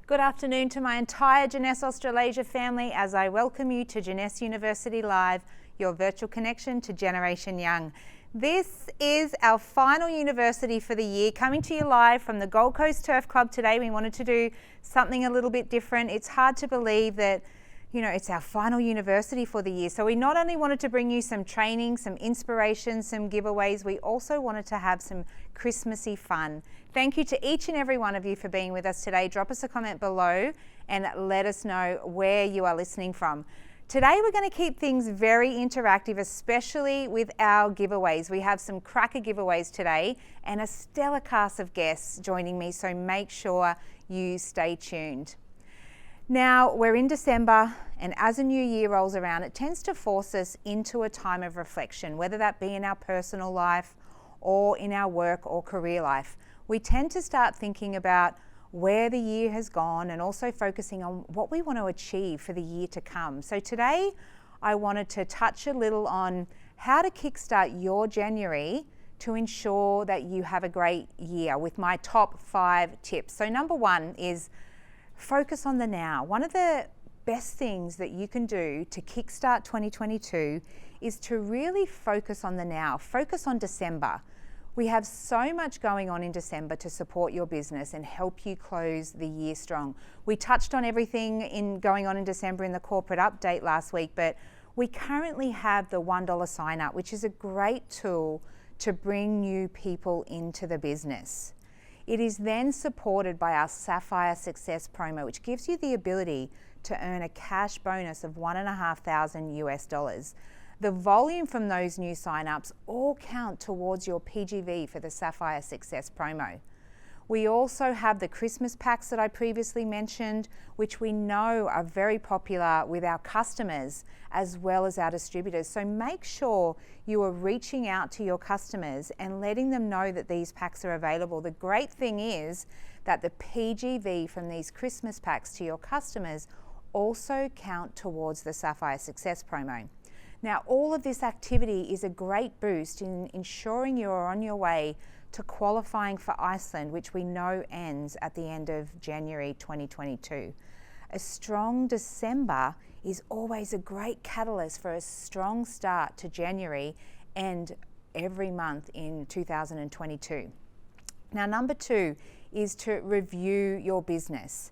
Good afternoon to my entire Jeunesse Australasia family as I welcome you to Jeunesse University Live, your virtual connection to Generation Young. This is our final university for the year, coming to you live from the Gold Coast Turf Club today. We wanted to do something a little bit different. It's hard to believe that, it's our final university for the year. So we not only wanted to bring you some training, some inspiration, some giveaways, we also wanted to have some Christmassy fun. Thank you to each and every one of you for being with us today. Drop us a comment below and let us know where you are listening from. Today we're going to keep things very interactive, especially with our giveaways. We have some cracker giveaways today and a stellar cast of guests joining me, so make sure you stay tuned. Now, we're in December, and as a new year rolls around, it tends to force us into a time of reflection, whether that be in our personal life or in our work or career life. We tend to start thinking about where the year has gone and also focusing on what we want to achieve for the year to come. So today, I wanted to touch a little on how to kickstart your January to ensure that you have a great year with my top 5 tips. So number 1 is focus on the now. One of the best things that you can do to kickstart 2022 is to really focus on the now. Focus on December. We have so much going on in December to support your business and help you close the year strong. We touched on everything going on in December in the corporate update last week, but we currently have the $1 sign up, which is a great tool to bring new people into the business. It is then supported by our Sapphire Success promo, which gives you the ability to earn a cash bonus of $1,500 US. The volume from those new signups all count towards your PGV for the Sapphire Success promo. We also have the Christmas packs that I previously mentioned, which we know are very popular with our customers as well as our distributors. So make sure you are reaching out to your customers and letting them know that these packs are available. The great thing is that the PGV from these Christmas packs to your customers also count towards the Sapphire Success promo. Now, all of this activity is a great boost in ensuring you are on your way to qualifying for Iceland, which we know ends at the end of January 2022. A strong December is always a great catalyst for a strong start to January and every month in 2022. Now, number 2 is to review your business.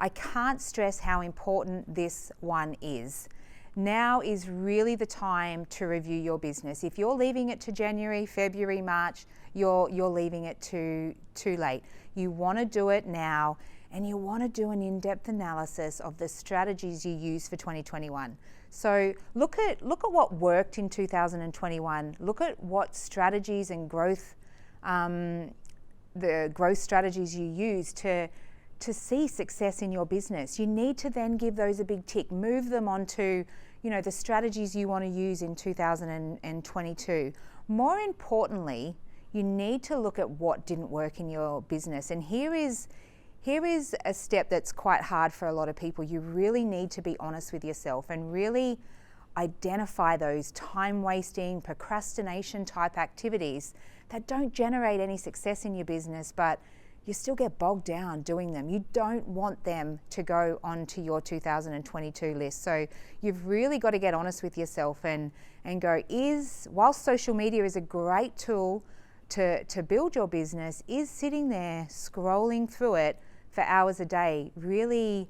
I can't stress how important this one is. Now is really the time to review your business. If you're leaving it to January, February, March, you're leaving it too late. You want to do it now, and you want to do an in-depth analysis of the strategies you use for 2021. So look at what worked in 2021. Look at what strategies and growth, the growth strategies you use to see success in your business. You need to then give those a big tick, move them onto, the strategies you want to use in 2022. More importantly, you need to look at what didn't work in your business. And here is a step that's quite hard for a lot of people. You really need to be honest with yourself and really identify those time-wasting, procrastination type activities that don't generate any success in your business, but you still get bogged down doing them. You don't want them to go onto your 2022 list. So you've really got to get honest with yourself and go, whilst social media is a great tool to build your business, is sitting there scrolling through it for hours a day really,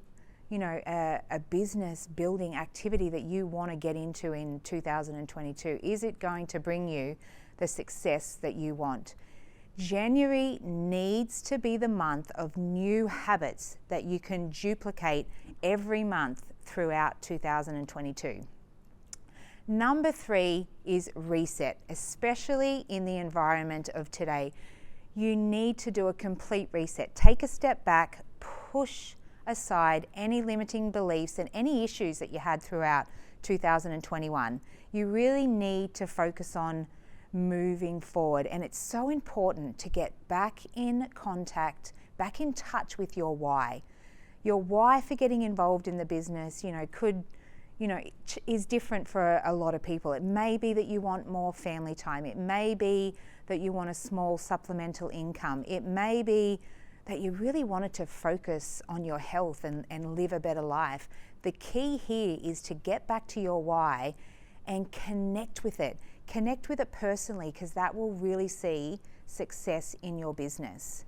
a business building activity that you want to get into in 2022? Is it going to bring you the success that you want? January needs to be the month of new habits that you can duplicate every month throughout 2022. Number 3 is reset, especially in the environment of today. You need to do a complete reset. Take a step back, push aside any limiting beliefs and any issues that you had throughout 2021. You really need to focus on moving forward, and it's so important to get back in contact, back in touch with your why. Your why for getting involved in the business, is different for a lot of people. It may be that you want more family time. It may be that you want a small supplemental income. It may be that you really wanted to focus on your health and live a better life, the key here is to get back to your why and connect with it. Connect with it personally, because that will really see success in your business.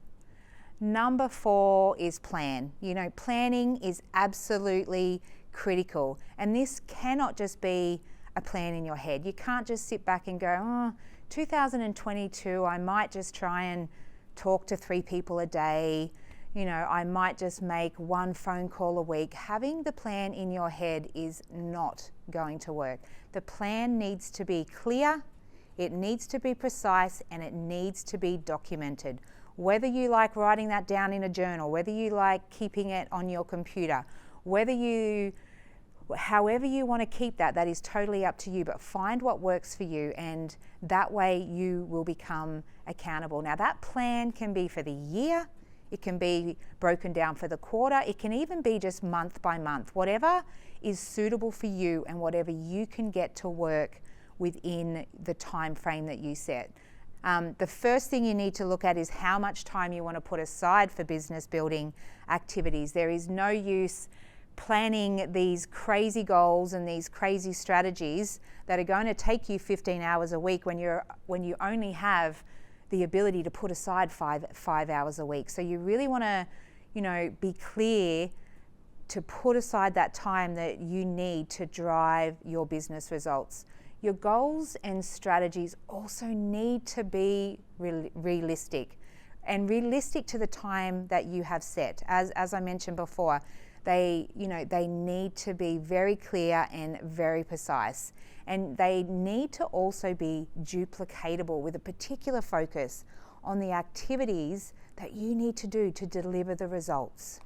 Number 4 is plan. You know, planning is absolutely critical, and this cannot just be a plan in your head. You can't just sit back and go, oh, 2022, I might just try and talk to 3 people a day. You know, I might just make 1 phone call a week. Having the plan in your head is not going to work. The plan needs to be clear, it needs to be precise, and it needs to be documented. Whether you like writing that down in a journal, whether you like keeping it on your computer, however you want to keep that, that is totally up to you, but find what works for you, and that way you will become accountable. Now, that plan can be for the year, it can be broken down for the quarter, it can even be just month by month, whatever is suitable for you and whatever you can get to work within the time frame that you set. The first thing you need to look at is how much time you want to put aside for business building activities. There is no use planning these crazy goals and these crazy strategies that are going to take you 15 hours a week when you only have the ability to put aside five hours a week. So you really want to, be clear to put aside that time that you need to drive your business results. Your goals and strategies also need to be realistic, and realistic to the time that you have set. As I mentioned before, they need to be very clear and very precise, and they need to also be duplicatable with a particular focus on the activities that you need to do to deliver the results.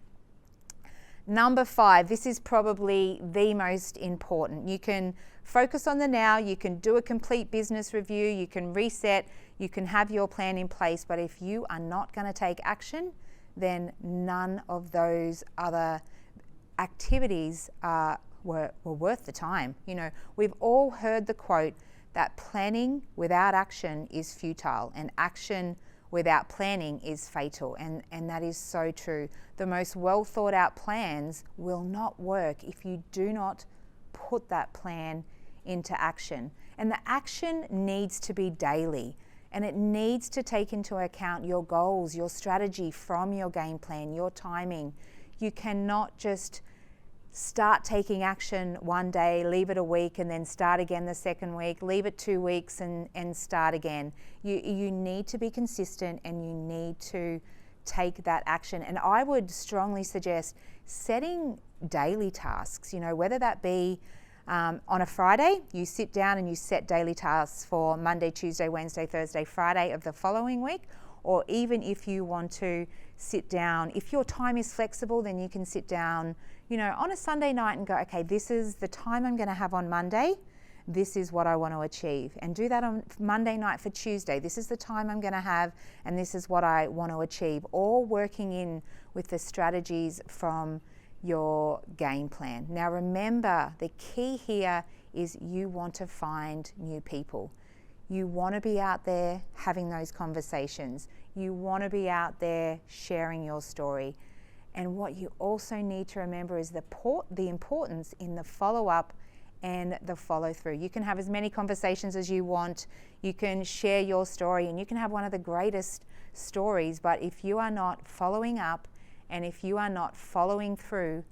Number 5, this is probably the most important. You can focus on the now, you can do a complete business review, you can reset, you can have your plan in place, but if you are not going to take action, then none of those other activities were worth the time. We've all heard the quote that planning without action is futile, and action without planning is fatal, and that is so true. The most well thought out plans will not work if you do not put that plan into action. And the action needs to be daily, and it needs to take into account your goals, your strategy from your game plan, your timing. You cannot just start taking action one day, leave it a week, and then start again the second week, leave it 2 weeks and start again. You need to be consistent, and you need to take that action. And I would strongly suggest setting daily tasks, whether that be on a Friday, you sit down and you set daily tasks for Monday, Tuesday, Wednesday, Thursday, Friday of the following week, or even if you want to sit down, if your time is flexible, then you can sit down, on a Sunday night and go, okay, this is the time I'm going to have on Monday. This is what I want to achieve. And do that on Monday night for Tuesday. This is the time I'm going to have, and this is what I want to achieve. All working in with the strategies from your game plan. Now remember, the key here is you want to find new people. You want to be out there having those conversations. You want to be out there sharing your story. And what you also need to remember is the importance in the follow-up and the follow-through. You can have as many conversations as you want. You can share your story, and you can have one of the greatest stories, but if you are not following up and if you are not following through,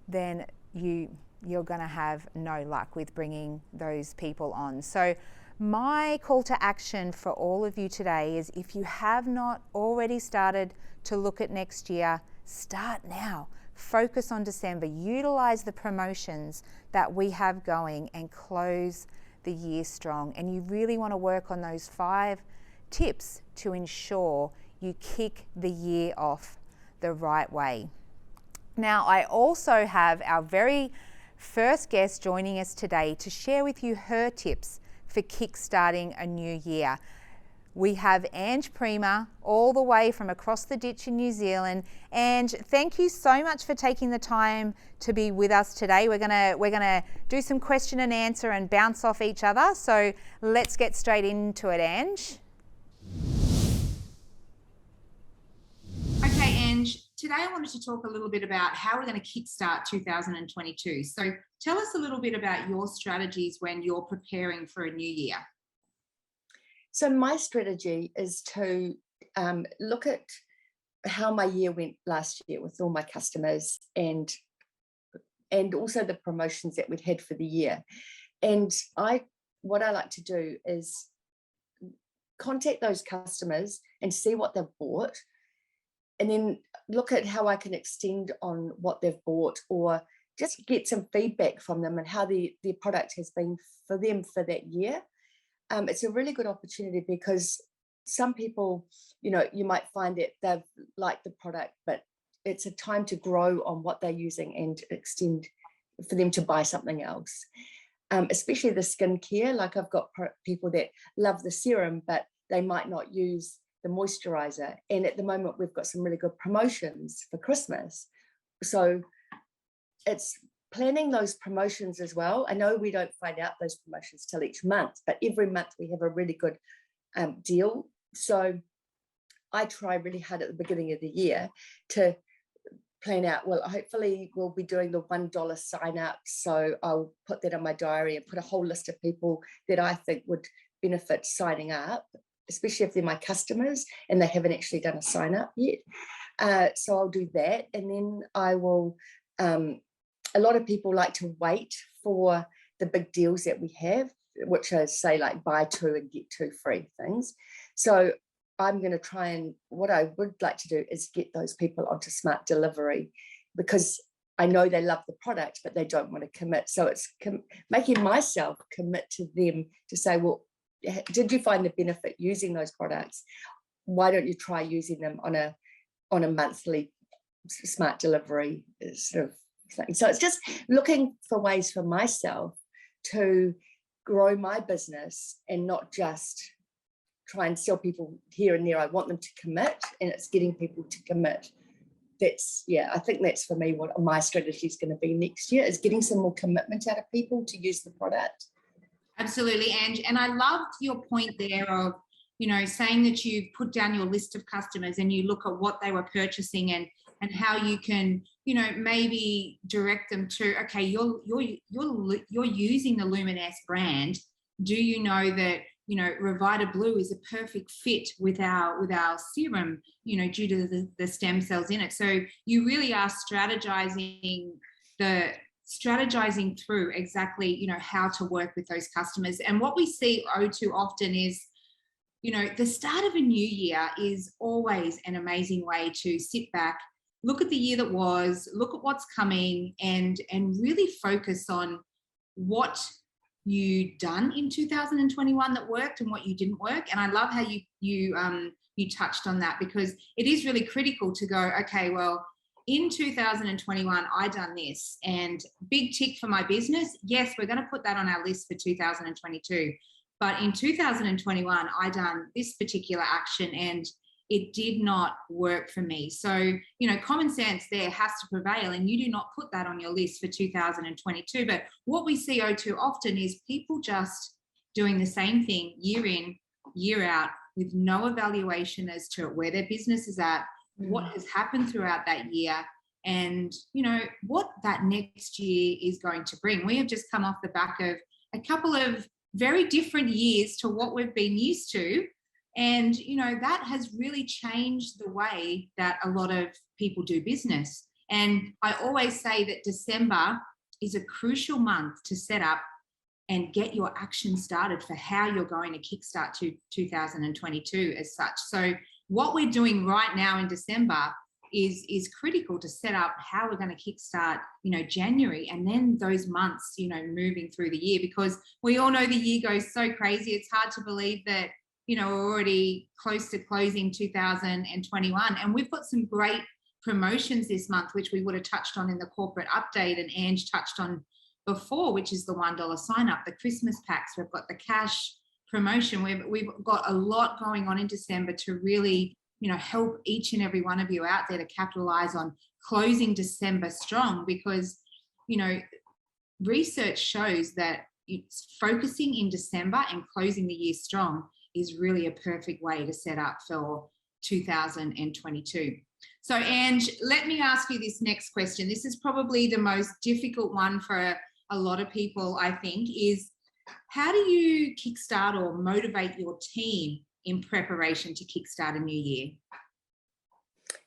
then you're going to have no luck with bringing those people on. So my call to action for all of you today is, if you have not already started to look at next year, start now. Focus on December. Utilize the promotions that we have going and close the year strong. And you really want to work on those 5 tips to ensure you kick the year off the right way. Now, I also have our very first guest joining us today to share with you her tips for kickstarting a new year. We have Ange Prima, all the way from across the ditch in New Zealand. Ange, thank you so much for taking the time to be with us today. We're gonna do some question and answer and bounce off each other. So let's get straight into it, Ange. Okay, And today I wanted to talk a little bit about how we're going to kickstart 2022. So tell us a little bit about your strategies when you're preparing for a new year. So my strategy is to look at how my year went last year with all my customers and also the promotions that we'd had for the year. And what I like to do is contact those customers and see what they've bought, and then look at how I can extend on what they've bought, or just get some feedback from them and how their product has been for them for that year. It's a really good opportunity because some people, you might find that they've liked the product, but it's a time to grow on what they're using and extend for them to buy something else. Especially the skincare, like I've got people that love the serum, but they might not use the moisturizer. And at the moment, we've got some really good promotions for Christmas. So it's planning those promotions as well. I know we don't find out those promotions till each month, but every month we have a really good deal. So I try really hard at the beginning of the year to plan out, well, hopefully we'll be doing the $1 sign up. So I'll put that on my diary and put a whole list of people that I think would benefit signing up, especially if they're my customers and they haven't actually done a sign up yet. So I'll do that. And then I will, a lot of people like to wait for the big deals that we have, which are, say, like buy 2 and get 2 free things. So I'm going to try, and what I would like to do is get those people onto smart delivery, because I know they love the product, but they don't want to commit. So it's making myself commit to them to say, well, did you find the benefit using those products? Why don't you try using them on a monthly smart delivery sort of thing? So it's just looking for ways for myself to grow my business and not just try and sell people here and there. I want them to commit, and it's getting people to commit. I think that's for me what my strategy is going to be next year, is getting some more commitment out of people to use the product. Absolutely, Ange. And I loved your point there of, saying that you put down your list of customers and you look at what they were purchasing and how you can, maybe direct them to, okay, you're using the Luminous brand. Do you know that, Revita Blue is a perfect fit with our serum, due to the stem cells in it. So you really are strategizing through exactly, how to work with those customers. And what we see too often is, the start of a new year is always an amazing way to sit back, look at the year that was, look at what's coming, and really focus on what you done in 2021 that worked and what you didn't work. And I love how you touched on that, because it is really critical to go, okay, well, in 2021, I done this, and big tick for my business. Yes, we're going to put that on our list for 2022. But in 2021, I done this particular action and it did not work for me. So, common sense there has to prevail, and you do not put that on your list for 2022. But what we see too often is people just doing the same thing year in, year out, with no evaluation as to where their business is at, what has happened throughout that year, and what that next year is going to bring. We have just come off the back of a couple of very different years to what we've been used to, and that has really changed the way that a lot of people do business. And I always say that December is a crucial month to set up and get your action started for how you're going to kickstart to 2022 as such. So what we're doing right now in December is critical to set up how we're going to kickstart, January, and then those months, moving through the year, because we all know the year goes so crazy. It's hard to believe that, we're already close to closing 2021. And we've got some great promotions this month, which we would have touched on in the corporate update, and Ange touched on before, which is the $1 sign up, the Christmas packs. We've got the cash promotion. We've got a lot going on in December to really, help each and every one of you out there to capitalize on closing December strong, because, research shows that it's focusing in December and closing the year strong is really a perfect way to set up for 2022. So, Ange, let me ask you this next question. This is probably the most difficult one for a lot of people, I think, is how do you kickstart or motivate your team in preparation to kickstart a new year?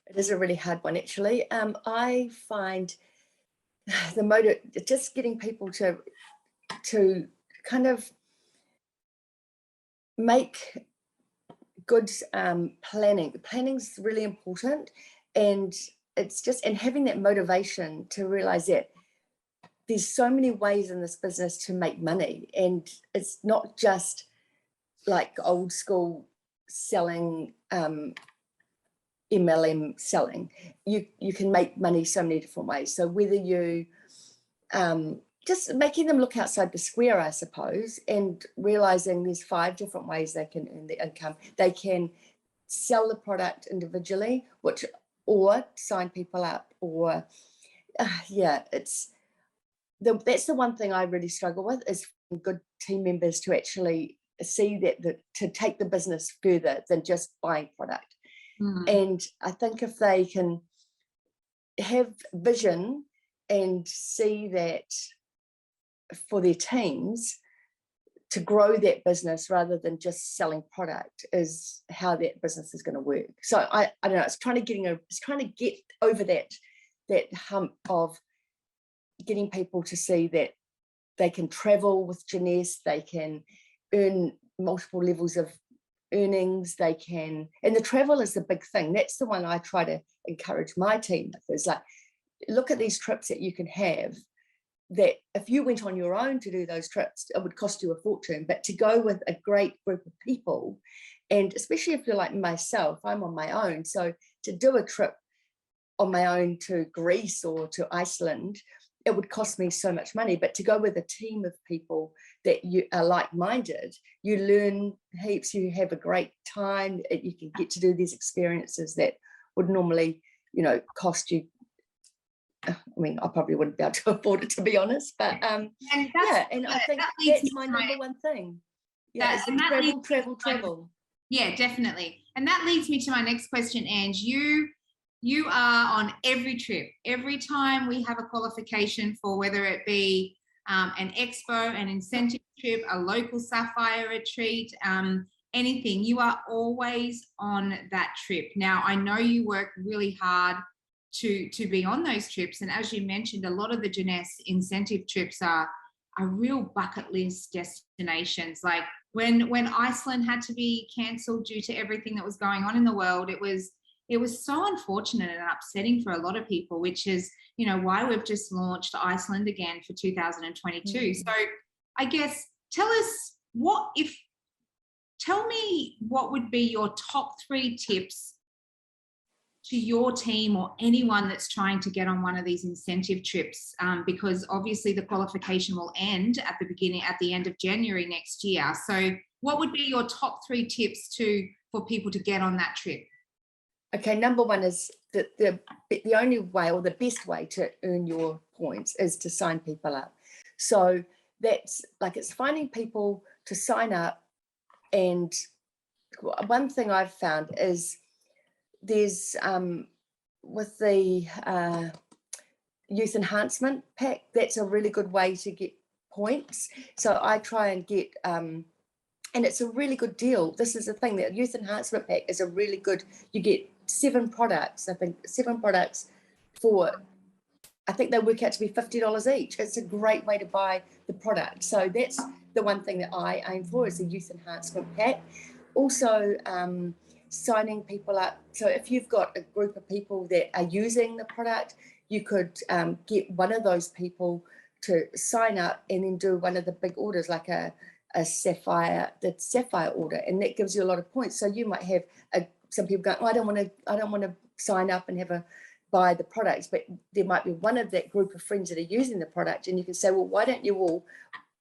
It is a really hard one, actually. I find the just getting people to kind of make good planning. Planning's really important, and it's just, and having that motivation to realize that there's so many ways in this business to make money, and it's not just like old school selling, MLM selling. You can make money so many different ways. So whether you just making them look outside the square, I suppose, and realizing there's 5 different ways they can earn their income. They can sell the product individually, or sign people up, or yeah, that's the one thing I really struggle with, is good team members to actually see that to take the business further than just buying product. And I think if they can have vision and see that for their teams, to grow that business rather than just selling product is how that business is going to work. So I don't know, it's trying to get over that hump of getting people to see that they can travel with Jeunesse, they can earn multiple levels of earnings, they can, and the travel is the big thing. That's the one I try to encourage my team with, is like, look at these trips that you can have, that if you went on your own to do those trips, it would cost you a fortune, but to go with a great group of people, and especially if you're like myself, I'm on my own, so to do a trip on my own to Greece or to Iceland, it would cost me so much money. But to go with a team of people that you are like-minded, you learn heaps, you have a great time, you can get to do these experiences that would normally, cost you. I mean, I probably wouldn't be able to afford it, to be honest, but and I think that's my number one thing. Yeah, travel. Yeah, definitely. And that leads me to my next question, Ange. You are on every trip. Every time we have a qualification for, whether it be an expo, an incentive trip, a local sapphire retreat, anything, you are always on that trip. Now, I know you work really hard to be on those trips, and as you mentioned, a lot of the Jeunesse incentive trips are real bucket list destinations. Like when Iceland had to be cancelled due to everything that was going on in the world, it was so unfortunate and upsetting for a lot of people, which is, why we've just launched Iceland again for 2022. So I guess tell me what would be your top 3 tips to your team or anyone that's trying to get on one of these incentive trips, because obviously the qualification will end at the end of January next year. So what would be your top 3 tips for people to get on that trip? Okay, number one is that the only way, or the best way to earn your points, is to sign people up. So that's like, it's finding people to sign up. And one thing I've found is there's with the youth enhancement pack, that's a really good way to get points. So I try and get and it's a really good deal. This is the thing, that youth enhancement pack is a really good, you get 7 products, I think 7 products for, I think they work out to be $50 each. It's a great way to buy the product. So that's the one thing that I aim for, is the youth enhancement pack. Also signing people up. So if you've got a group of people that are using the product, you could get one of those people to sign up and then do one of the big orders, like the sapphire order, and that gives you a lot of points. So you might have some people going, I don't want to sign up and buy the products, but there might be one of that group of friends that are using the product, and you can say, well, why don't you all,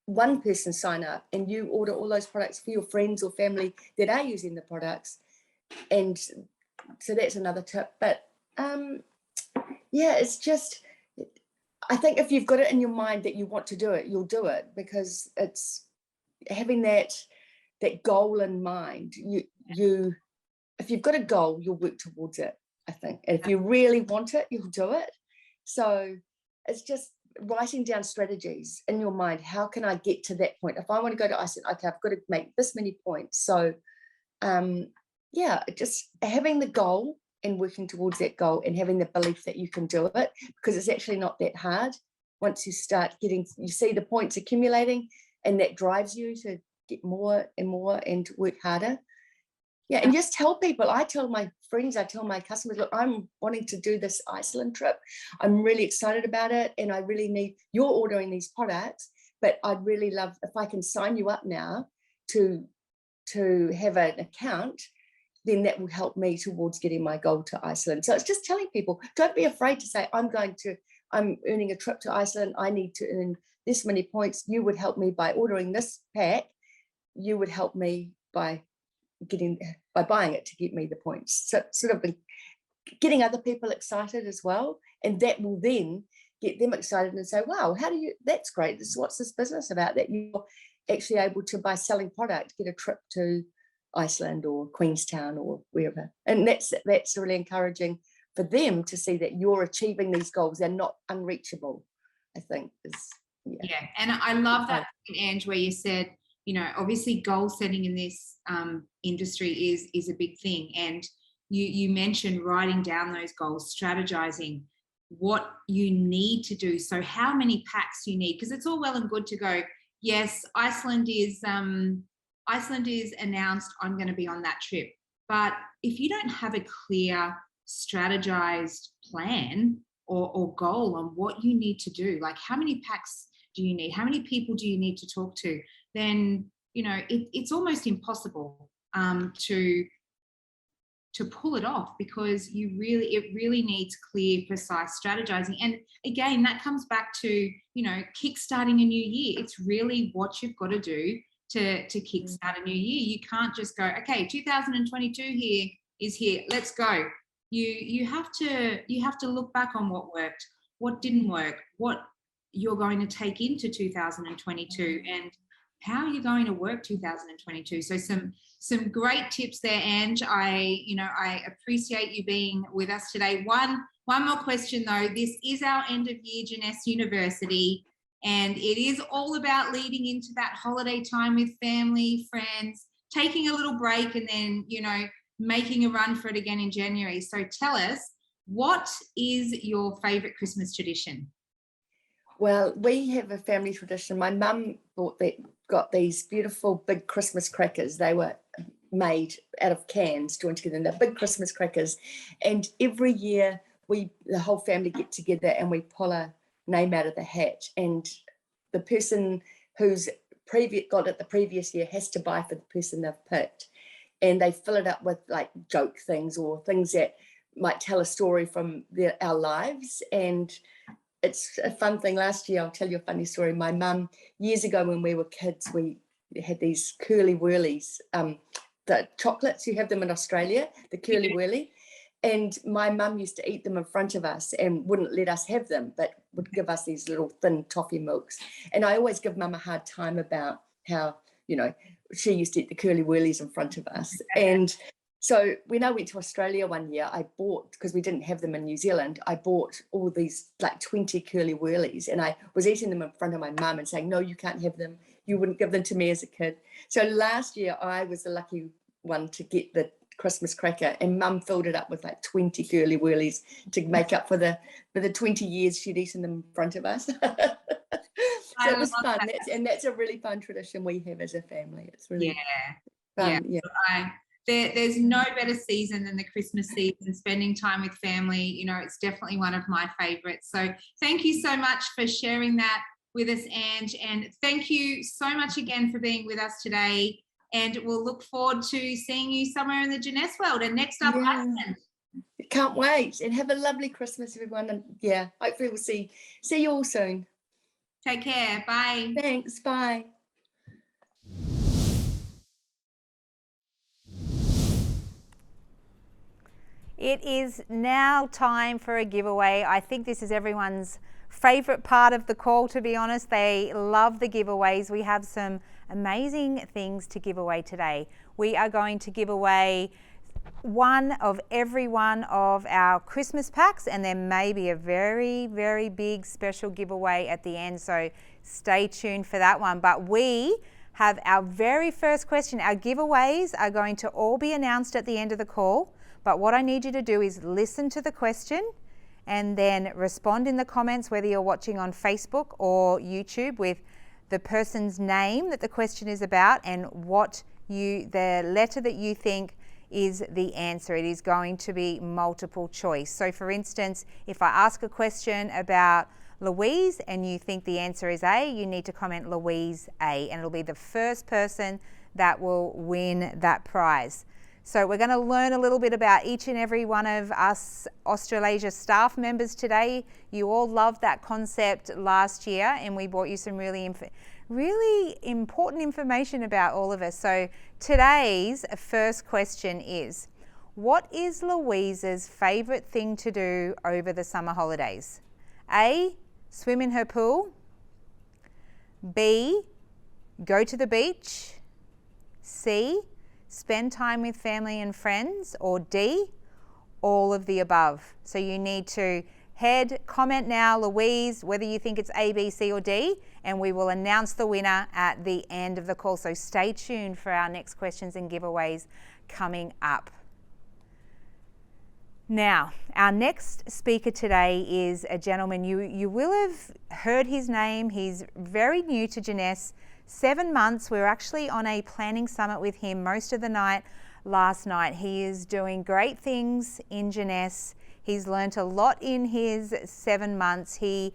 one person sign up and you order all those products for your friends or family that are using the products. And so that's another tip. But yeah, it's just, I think if you've got it in your mind that you want to do it, you'll do it, because it's having that goal in mind. If you've got a goal, you'll work towards it, I think. And if you really want it, you'll do it. So it's just writing down strategies in your mind. How can I get to that point? If I want to go to Iceland, okay, I've got to make this many points. So yeah, just having the goal and working towards that goal and having the belief that you can do it, because it's actually not that hard. Once you start getting, you see the points accumulating, and that drives you to get more and more and work harder. Yeah, and just tell people. I tell my friends, I tell my customers, look, I'm wanting to do this Iceland trip. I'm really excited about it, and I really need, you're ordering these products, but I'd really love if I can sign you up now to have an account, then that will help me towards getting my goal to Iceland. So it's just telling people, don't be afraid to say, I'm earning a trip to Iceland. I need to earn this many points. You would help me by ordering this pack. You would help me by buying it to get me the points. So sort of getting other people excited as well, and that will then get them excited and say, wow, that's great, what's this business about, that you're actually able to, by selling product, get a trip to Iceland or Queenstown or wherever. And that's really encouraging for them to see that you're achieving these goals. They're not unreachable, I think. Yeah, and I love that, Ange, where you said, obviously goal setting in this industry is a big thing. And you mentioned writing down those goals, strategizing what you need to do. So how many packs you need, because it's all well and good to go, yes, Iceland is announced, I'm going to be on that trip. But if you don't have a clear, strategized plan or goal on what you need to do, like how many packs do you need, how many people do you need to talk to, then it's almost impossible to pull it off, because it really needs clear, precise strategizing. And again, that comes back to kickstarting a new year. It's really what you've got to do to kickstart a new year. You can't just go, okay, 2022 is here, let's go. You have to look back on what worked, what didn't work, what you're going to take into 2022, and how you're going to work 2022. So some great tips there, Ange. I appreciate you being with us today. One more question though. This is our end of year Jeunesse University, and it is all about leading into that holiday time with family, friends, taking a little break, and then making a run for it again in January. So tell us, what is your favourite Christmas tradition? Well, we have a family tradition. My mum got these beautiful big Christmas crackers. They were made out of cans, joined together, and they're big Christmas crackers. And every year the whole family get together and we pull a name out of the hat. And the person who's got it the previous year has to buy for the person they've picked. And they fill it up with like joke things or things that might tell a story from our lives. And it's a fun thing. Last year, I'll tell you a funny story. My mum, years ago when we were kids, we had these curly whirlies, the chocolates, you have them in Australia, the curly whirly. And my mum used to eat them in front of us and wouldn't let us have them, but would give us these little thin toffee milks. And I always give mum a hard time about how, she used to eat the curly whirlies in front of us. And so when I went to Australia one year, I bought, because we didn't have them in New Zealand, I bought all these like 20 curly whirlies, and I was eating them in front of my mum and saying, no, you can't have them. You wouldn't give them to me as a kid. So last year I was the lucky one to get the Christmas cracker, and mum filled it up with like 20 curly whirlies to make up for the 20 years she'd eaten them in front of us. So it was fun. That's a really fun tradition we have as a family. It's really fun. Yeah. There's no better season than the Christmas season, spending time with family. It's definitely one of my favorites. So thank you so much for sharing that with us, Ange. And thank you so much again for being with us today. And we'll look forward to seeing you somewhere in the Jeunesse world. And next up, Iceland. Can't wait. And have a lovely Christmas, everyone. And hopefully we'll see you all soon. Take care. Bye. Thanks. Bye. It is now time for a giveaway. I think this is everyone's favourite part of the call, to be honest. They love the giveaways. We have some amazing things to give away today. We are going to give away one of every one of our Christmas packs, and there may be a very, very big special giveaway at the end, so stay tuned for that one. But we have our very first question. Our giveaways are going to all be announced at the end of the call, but what I need you to do is listen to the question and then respond in the comments, whether you're watching on Facebook or YouTube, with the person's name that the question is about and the letter that you think is the answer. It is going to be multiple choice. So for instance, if I ask a question about Louise and you think the answer is A, you need to comment Louise A, and it'll be the first person that will win that prize. So we're going to learn a little bit about each and every one of us Australasia staff members today. You all loved that concept last year, and we brought you some really important information about all of us. So today's first question is, what is Louise's favourite thing to do over the summer holidays? A, swim in her pool. B, go to the beach. C, spend time with family and friends. Or D, all of the above. So you need to comment now, Louise, whether you think it's A, B, C or D, and we will announce the winner at the end of the call. So stay tuned for our next questions and giveaways coming up. Now, our next speaker today is a gentleman, you will have heard his name. He's very new to Jeunesse, 7 months. We were actually on a planning summit with him most of the night last night. He is doing great things in Jeunesse. He's learnt a lot in his 7 months. He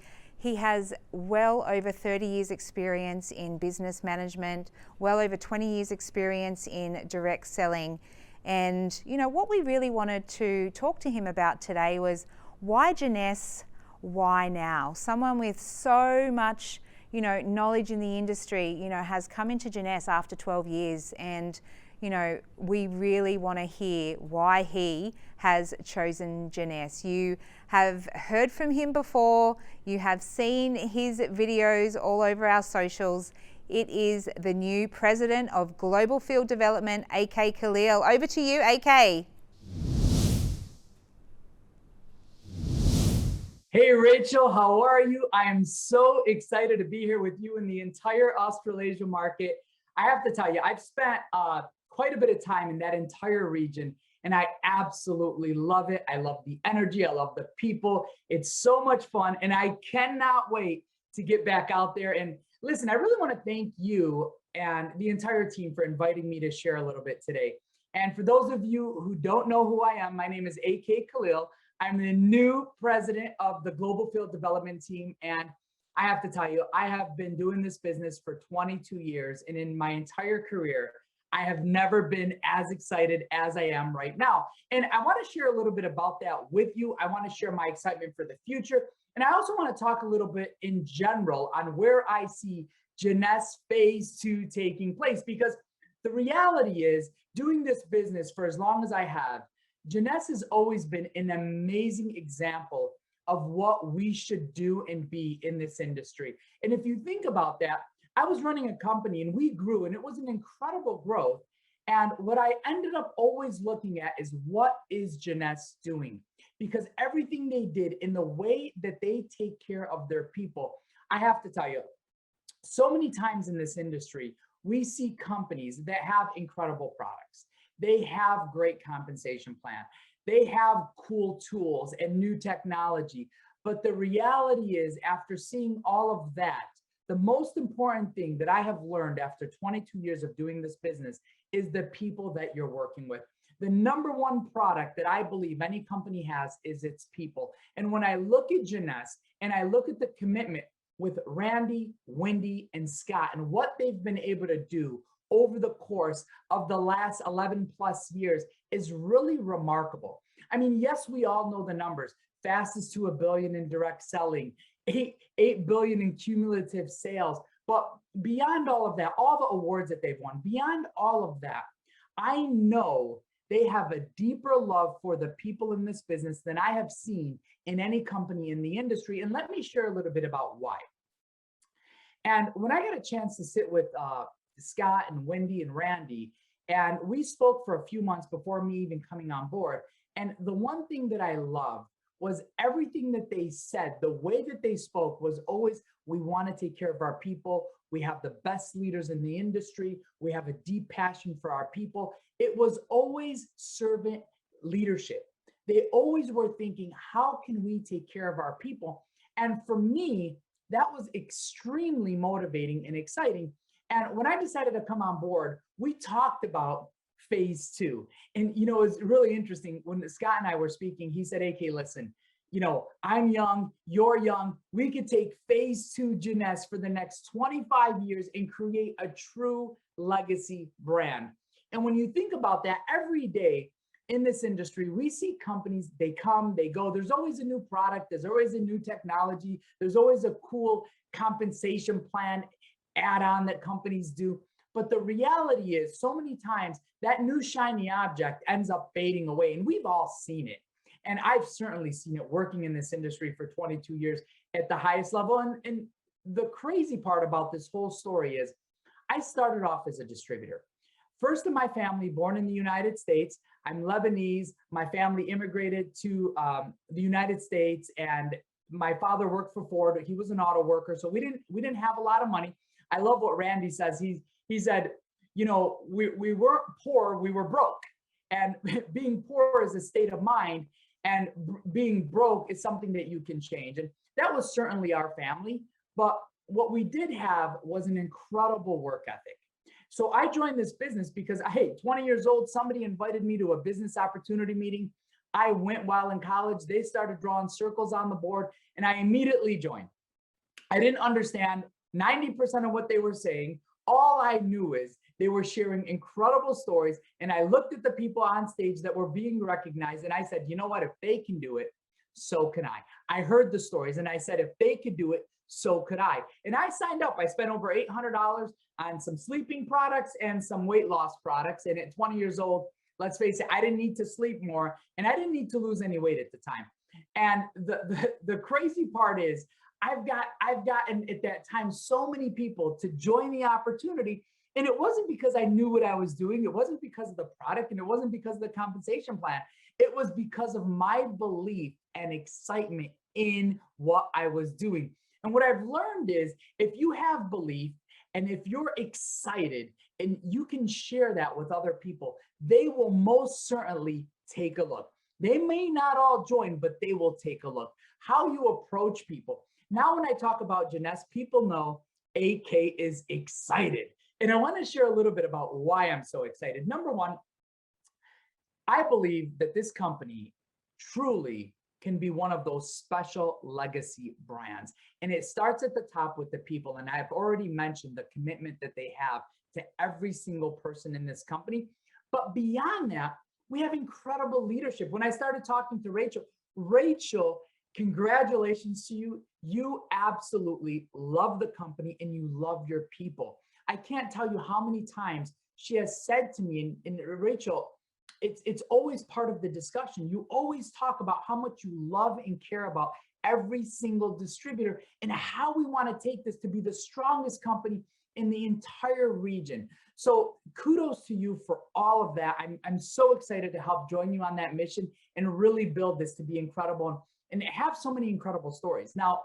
has well over 30 years experience in business management, well over 20 years experience in direct selling. And you know, what we really wanted to talk to him about today was, why Jeunesse, why now? Someone with so much, knowledge in the industry, has come into Jeunesse after 12 years, and we really want to hear why he has chosen Jeunesse. You have heard from him before, you have seen his videos all over our socials. It is the new President of Global Field Development, AK Khalil. Over to you, AK. Hey Rachel, how are you? I am so excited to be here with you in the entire Australasia market. I have to tell you, I've spent quite a bit of time in that entire region, and I absolutely love it. I love the energy, I love the people. It's so much fun, and I cannot wait to get back out there. And listen, I really want to thank you and the entire team for inviting me to share a little bit today. And for those of you who don't know who I am, my name is AK Khalil. I'm the new president of the Global Field Development team. And I have to tell you, I have been doing this business for 22 years. And in my entire career, I have never been as excited as I am right now. And I want to share a little bit about that with you. I want to share my excitement for the future. And I also want to talk a little bit in general on where I see Jeunesse Phase 2 taking place, because the reality is, doing this business for as long as I have, Jeunesse has always been an amazing example of what we should do and be in this industry. And if you think about that, I was running a company and we grew, and it was an incredible growth. And what I ended up always looking at is, what is Jeunesse doing? Because everything they did in the way that they take care of their people, I have to tell you, so many times in this industry, we see companies that have incredible products. They have great compensation plan. They have cool tools and new technology. But the reality is, after seeing all of that, the most important thing that I have learned after 22 years of doing this business is the people that you're working with. The number one product that I believe any company has is its people. And when I look at Jeunesse and I look at the commitment with Randy, Wendy, and Scott and what they've been able to do over the course of the last 11 plus years is really remarkable. I mean, yes, we all know the numbers. Fastest to $1 billion in direct selling, $8 billion in cumulative sales. But beyond all of that, all the awards that they've won, beyond all of that, I know they have a deeper love for the people in this business than I have seen in any company in the industry. And let me share a little bit about why. And when I got a chance to sit with Scott and Wendy and Randy, And we spoke for a few months before me even coming on board. And the one thing that I loved was everything that they said. The way that they spoke was always, we want to take care of our people. We have the best leaders in the industry. We have a deep passion for our people. It was always servant leadership. They always were thinking, how can we take care of our people? And for me, that was extremely motivating and exciting. And when I decided to come on board, we talked about phase 2. And, it's really interesting. When Scott and I were speaking, he said, AK, listen, I'm young, you're young. We could take phase 2 Jeunesse for the next 25 years and create a true legacy brand. And when you think about that, every day in this industry, we see companies, they come, they go. There's always a new product. There's always a new technology. There's always a cool compensation plan add-on that companies do. But the reality is, so many times that new shiny object ends up fading away, and we've all seen it. And I've certainly seen it working in this industry for 22 years at the highest level. And the crazy part about this whole story is I started off as a distributor. First in my family, born in the United States. I'm Lebanese. My family immigrated to the United States, and my father worked for Ford. He was an auto worker, so we didn't have a lot of money. I love what Randy says. He said, we weren't poor, we were broke. And being poor is a state of mind, and being broke is something that you can change. And that was certainly our family. But what we did have was an incredible work ethic. So I joined this business because, hey, 20 years old, somebody invited me to a business opportunity meeting. I went while in college. They started drawing circles on the board, and I immediately joined. I didn't understand 90% of what they were saying. All I knew is they were sharing incredible stories. And I looked at the people on stage that were being recognized, and I said, you know what, if they can do it, so can I. I heard the stories, and I said, if they could do it, so could I. And I signed up. I spent over $800 on some sleeping products and some weight loss products. And at 20 years old, let's face it, I didn't need to sleep more, and I didn't need to lose any weight at the time. And the crazy part is, I've gotten at that time so many people to join the opportunity. And it wasn't because I knew what I was doing. It wasn't because of the product, and it wasn't because of the compensation plan. It was because of my belief and excitement in what I was doing. And what I've learned is, if you have belief and if you're excited and you can share that with other people, they will most certainly take a look. They may not all join, but they will take a look. How you approach people. Now, when I talk about Jeunesse, people know AK is excited. And I want to share a little bit about why I'm so excited. Number one, I believe that this company truly can be one of those special legacy brands. And it starts at the top with the people. And I've already mentioned the commitment that they have to every single person in this company. But beyond that, we have incredible leadership. When I started talking to Rachel, congratulations to you. You absolutely love the company and you love your people. I can't tell you how many times she has said to me, and Rachel, it's always part of the discussion. You always talk about how much you love and care about every single distributor and how we want to take this to be the strongest company in the entire region. So kudos to you for all of that. I'm so excited to help join you on that mission and really build this to be incredible and have so many incredible stories. Now,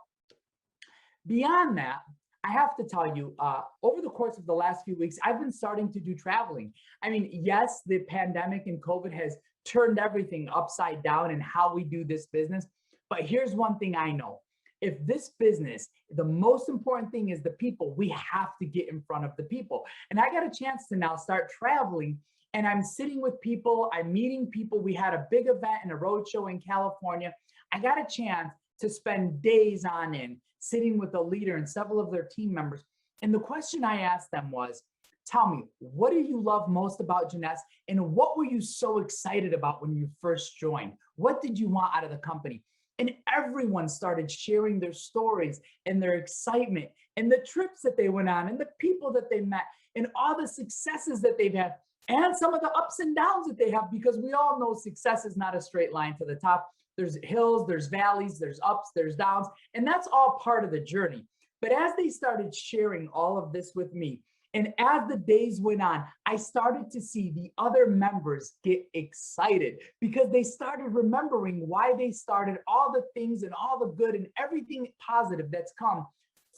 beyond that, I have to tell you, over the course of the last few weeks, I've been starting to do traveling. I mean, yes, the pandemic and COVID has turned everything upside down in how we do this business. But here's one thing I know. If this business, the most important thing is the people, we have to get in front of the people. And I got a chance to now start traveling, and I'm sitting with people, I'm meeting people. We had a big event and a road show in California. I got a chance to spend days on end sitting with a leader and several of their team members. And the question I asked them was, tell me, what do you love most about Jeunesse? And what were you so excited about when you first joined? What did you want out of the company? And everyone started sharing their stories and their excitement and the trips that they went on and the people that they met and all the successes that they've had and some of the ups and downs that they have, because we all know success is not a straight line to the top. There's hills, there's valleys, there's ups, there's downs, and that's all part of the journey. But as they started sharing all of this with me, And as the days went on, I started to see the other members get excited because they started remembering why they started, all the things and all the good and everything positive that's come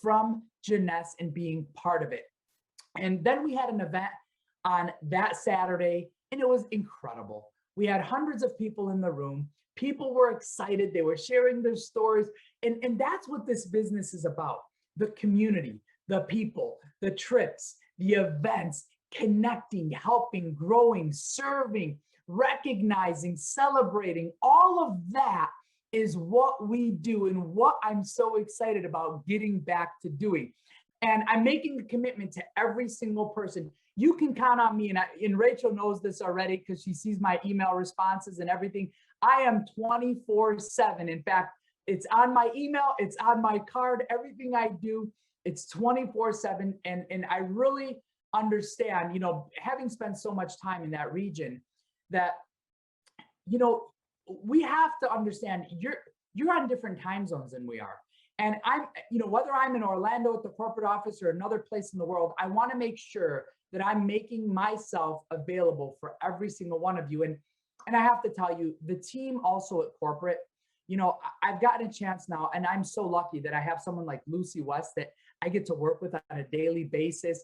from Jeunesse and being part of it. And then we had an event on that Saturday, and it was incredible. We had hundreds of people in the room. People were excited. They were sharing their stories. And that's what this business is about. The community, the people, the trips, the events, connecting, helping, growing, serving, recognizing, celebrating. All of that is what we do and what I'm so excited about getting back to doing. And I'm making the commitment to every single person. You can count on me, and Rachel knows this already because she sees my email responses and everything. I am 24/7. In fact, it's on my email, it's on my card, everything I do, it's 24/7. And I really understand, having spent so much time in that region, that, we have to understand you're on different time zones than we are. And I'm, whether I'm in Orlando at the corporate office or another place in the world, I want to make sure that I'm making myself available for every single one of you. And I have to tell you, the team also at corporate, I've gotten a chance now, and I'm so lucky that I have someone like Lucy West that I get to work with on a daily basis.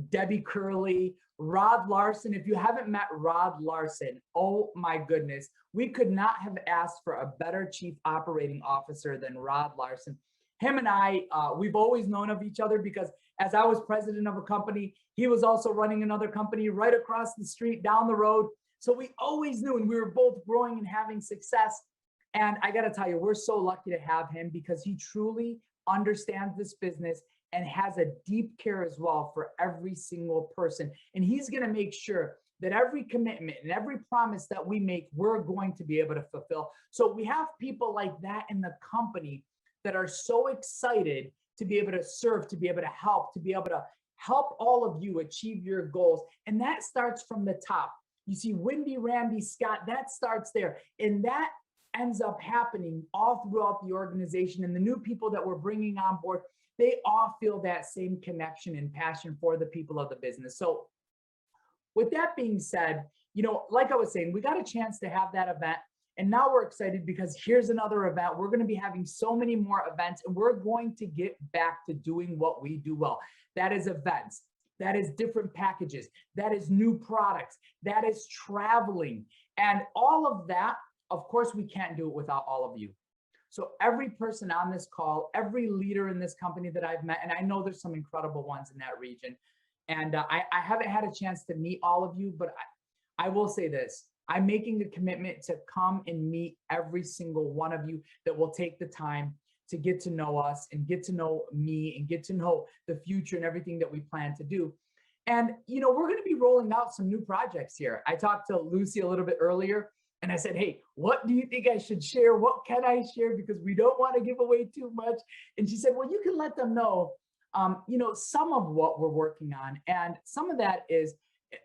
Debbie Curley, Rod Larson. If you haven't met Rod Larson, oh my goodness, we could not have asked for a better chief operating officer than Rod Larson. Him and I, we've always known of each other because as I was president of a company, he was also running another company right across the street down the road. So we always knew, and we were both growing and having success. And I got to tell you, we're so lucky to have him because he truly understands this business and has a deep care as well for every single person. And he's going to make sure that every commitment and every promise that we make, we're going to be able to fulfill. So we have people like that in the company that are so excited to be able to serve, to be able to help all of you achieve your goals. And that starts from the top. You see Wendy, Randy, Scott, that starts there. And that ends up happening all throughout the organization. And the new people that we're bringing on board, they all feel that same connection and passion for the people of the business. So with that being said, like I was saying, we got a chance to have that event. And now we're excited because here's another event. We're going to be having so many more events, and we're going to get back to doing what we do well. That is events. That is different packages. That is new products. That is traveling. And all of that, of course, we can't do it without all of you. So every person on this call, every leader in this company that I've met, and I know there's some incredible ones in that region, and I haven't had a chance to meet all of you, but I will say this. I'm making a commitment to come and meet every single one of you that will take the time to get to know us and get to know me and get to know the future and everything that we plan to do. And, we're going to be rolling out some new projects here. I talked to Lucy a little bit earlier, and I said, hey, what do you think I should share? What can I share? Because we don't want to give away too much. And she said, well, you can let them know, some of what we're working on. And some of that is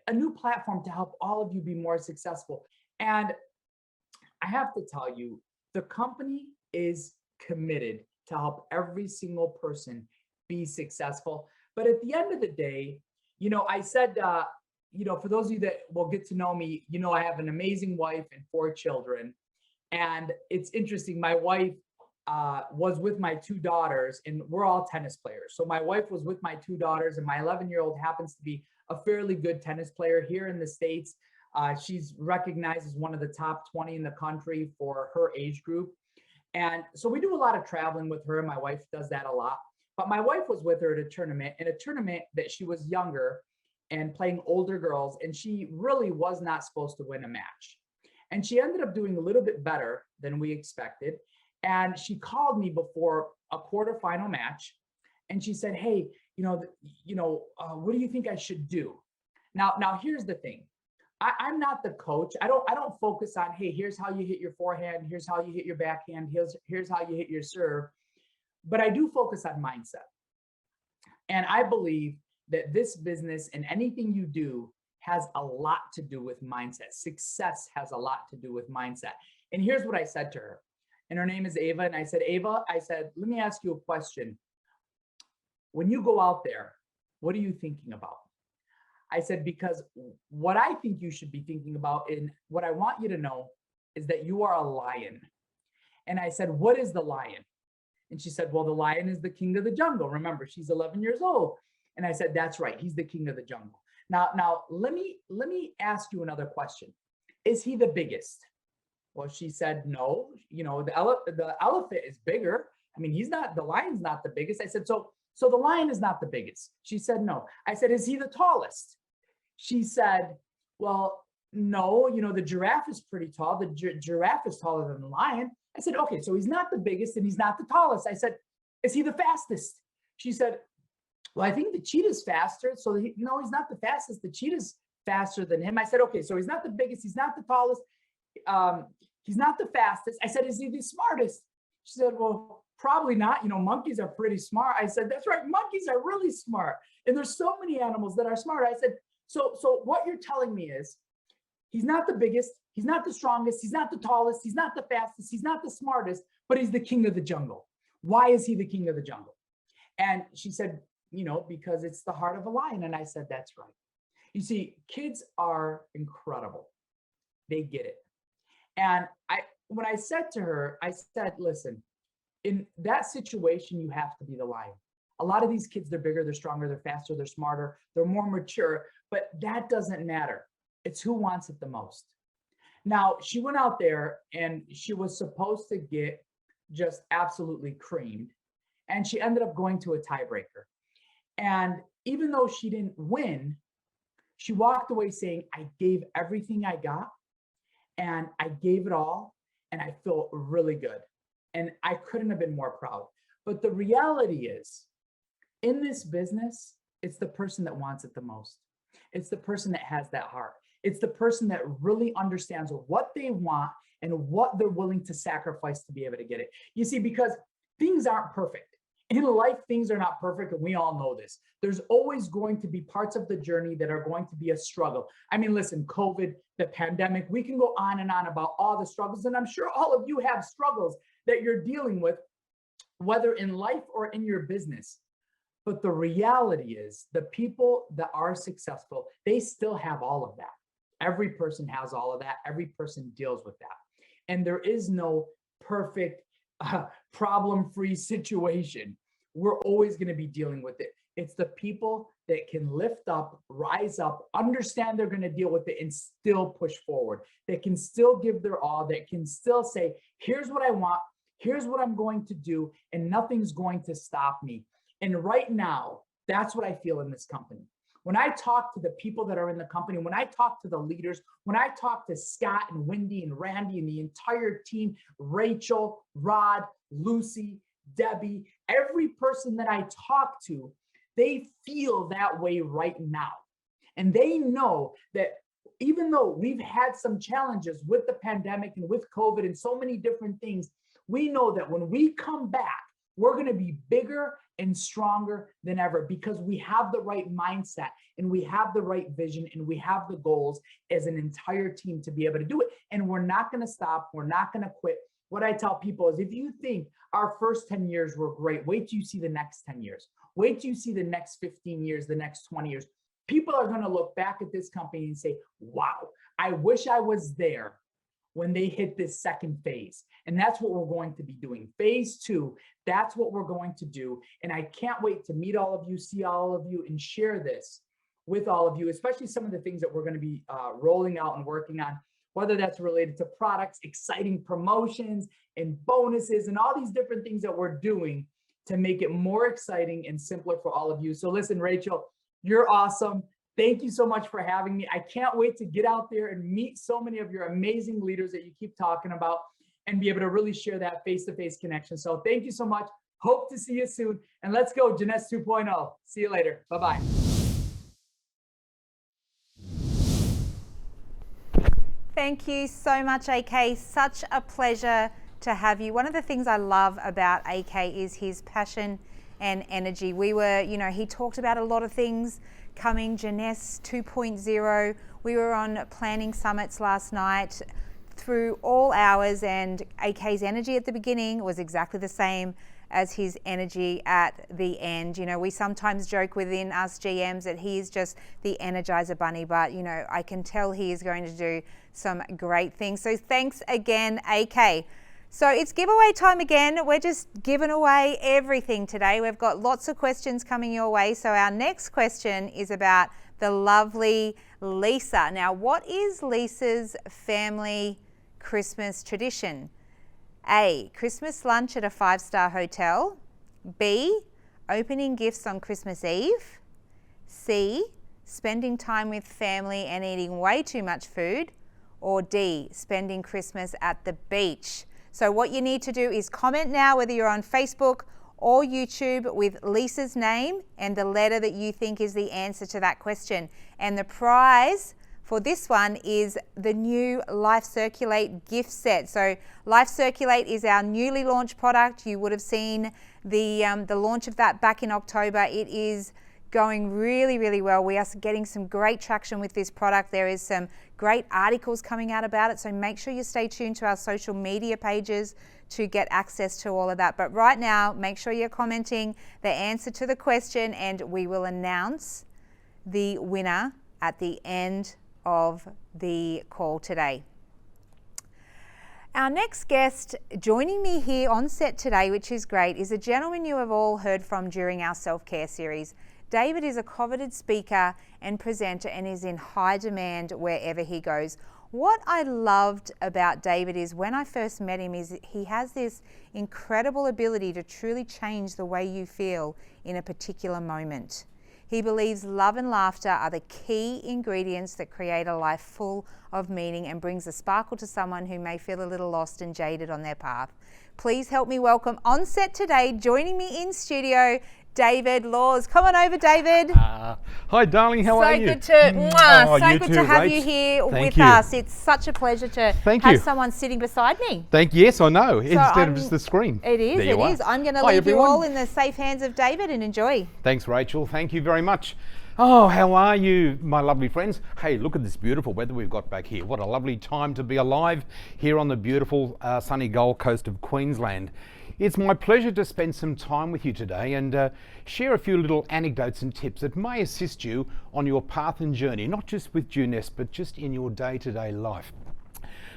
a new platform to help all of you be more successful. And I have to tell you, the company is committed to help every single person be successful. But at the end of the day, I said, for those of you that will get to know me, I have an amazing wife and 4 children. And it's interesting, my wife was with my 2 daughters, and we're all tennis players. So my wife was with my 2 daughters, and my 11-year-old happens to be a fairly good tennis player here in the States. She's recognized as one of the top 20 in the country for her age group. And so we do a lot of traveling with her. My wife does that a lot. But my wife was with her at a tournament that she was younger and playing older girls, and she really was not supposed to win a match. And she ended up doing a little bit better than we expected. And she called me before a quarterfinal match, and she said, hey, what do you think I should do? Now here's the thing. I'm not the coach. I don't focus on, hey, here's how you hit your forehand, here's how you hit your backhand, here's how you hit your serve. But I do focus on mindset. And I believe that this business and anything you do has a lot to do with mindset. Success has a lot to do with mindset. And here's what I said to her. And her name is Ava. And I said, Ava, let me ask you a question. When you go out there, what are you thinking about? I said, because what I think you should be thinking about, and what I want you to know, is that you are a lion. And I said, what is the lion? And she said, well, the lion is the king of the jungle. Remember, she's 11 years old. And I said, that's right. He's the king of the jungle. Now let me ask you another question. Is he the biggest? Well, she said, no, the elephant is bigger. I mean, the lion's not the biggest. I said, so the lion is not the biggest. She said, no. I said, is he the tallest? She said, well, no, the giraffe is pretty tall. The giraffe is taller than the lion. I said, okay, so he's not the biggest and he's not the tallest. I said, is he the fastest? She said, well, I think the cheetah's faster. So no, he's not the fastest. The cheetah's faster than him. I said, okay, so he's not the biggest. He's not the tallest. He's not the fastest. I said, is he the smartest? She said, well, probably not. Monkeys are pretty smart. I said, that's right. Monkeys are really smart. And there's so many animals that are smart. I said, so what you're telling me is he's not the biggest, he's not the strongest, he's not the tallest, he's not the fastest, he's not the smartest, but he's the king of the jungle. Why is he the king of the jungle? And she said, because it's the heart of a lion. And I said, that's right. You see, kids are incredible. They get it. And when I said to her, I said, listen, in that situation, you have to be the lion. A lot of these kids, they're bigger, they're stronger, they're faster, they're smarter, they're more mature, but that doesn't matter. It's who wants it the most. Now, she went out there and she was supposed to get just absolutely creamed. And she ended up going to a tiebreaker. And even though she didn't win, she walked away saying, I gave everything I got and I gave it all and I feel really good. And I couldn't have been more proud. But the reality is, in this business, it's the person that wants it the most. It's the person that has that heart. It's the person that really understands what they want and what they're willing to sacrifice to be able to get it. You see, because things aren't perfect. In life, things are not perfect, and we all know this. There's always going to be parts of the journey that are going to be a struggle. I mean, listen, COVID, the pandemic, we can go on and on about all the struggles, and I'm sure all of you have struggles that you're dealing with, whether in life or in your business. But the reality is, the people that are successful, they still have all of that. Every person has all of that. Every person deals with that. And there is no perfect, problem-free situation. We're always going to be dealing with it. It's the people that can lift up, rise up, understand they're going to deal with it and still push forward. That can still give their all, that can still say, here's what I want, here's what I'm going to do, and nothing's going to stop me. And right now, that's what I feel in this company. When I talk to the people that are in the company, when I talk to the leaders, when I talk to Scott and Wendy and Randy and the entire team, Rachel, Rod, Lucy, Debbie, every person that I talk to, they feel that way right now. And they know that even though we've had some challenges with the pandemic and with COVID and so many different things, we know that when we come back, we're going to be bigger and stronger than ever because we have the right mindset and we have the right vision and we have the goals as an entire team to be able to do it. And we're not going to stop. We're not going to quit. What I tell people is, if you think our first 10 years were great, wait till you see the next 10 years. Wait till you see the next 15 years, the next 20 years. People are going to look back at this company and say, wow, I wish I was there when they hit this second phase. And that's what we're going to be doing. Phase 2, that's what we're going to do. And I can't wait to meet all of you, see all of you, and share this with all of you, especially some of the things that we're going to be rolling out and working on, whether that's related to products, exciting promotions, and bonuses, and all these different things that we're doing to make it more exciting and simpler for all of you. So listen, Rachel, you're awesome. Thank you so much for having me. I can't wait to get out there and meet so many of your amazing leaders that you keep talking about and be able to really share that face-to-face connection. So thank you so much. Hope to see you soon. And let's go, Jeunesse 2.0. See you later. Bye-bye. Thank you so much, AK. Such a pleasure to have you. One of the things I love about AK is his passion and energy. He talked about a lot of things coming, Jeunesse 2.0. We were on planning summits last night through all hours, and AK's energy at the beginning was exactly the same as his energy at the end. You know, we sometimes joke within us GMs that he is just the Energizer Bunny, but you know, I can tell he is going to do some great things. So thanks again, AK. So it's giveaway time again. We're just giving away everything today. We've got lots of questions coming your way. So our next question is about the lovely Lisa. Now, what is Lisa's family Christmas tradition? A, Christmas lunch at a 5-star hotel. B, opening gifts on Christmas Eve. C, spending time with family and eating way too much food. Or D, spending Christmas at the beach. So what you need to do is comment now, whether you're on Facebook or YouTube, with Lisa's name and the letter that you think is the answer to that question. And the prize for this one is the new Life Circulate gift set. So Life Circulate is our newly launched product. You would have seen the launch of that back in October. It is going really, really well. We are getting some great traction with this product. There is some great articles coming out about it, so make sure you stay tuned to our social media pages to get access to all of that. But right now, make sure you're commenting the answer to the question, and we will announce the winner at the end of the call today. Our next guest joining me here on set today, which is great, is a gentleman you have all heard from during our self-care series. David is a coveted speaker and presenter and is in high demand wherever he goes. What I loved about David is when I first met him is he has this incredible ability to truly change the way you feel in a particular moment. He believes love and laughter are the key ingredients that create a life full of meaning and brings a sparkle to someone who may feel a little lost and jaded on their path. Please help me welcome on set today, joining me in studio, David Laws. Come on over, David. Hi, darling. How are you? So good to have you here with you. us. It's such a pleasure to have someone sitting beside me. Yes, I know. Instead of just the screen. It is. It is. I'm going to leave you all in the safe hands of David and enjoy. Thanks, Rachel. Thank you very much. Oh, how are you, my lovely friends? Hey, look at this beautiful weather we've got back here. What a lovely time to be alive here on the beautiful sunny Gold Coast of Queensland. It's my pleasure to spend some time with you today and share a few little anecdotes and tips that may assist you on your path and journey, not just with Jeunesse, but just in your day-to-day life.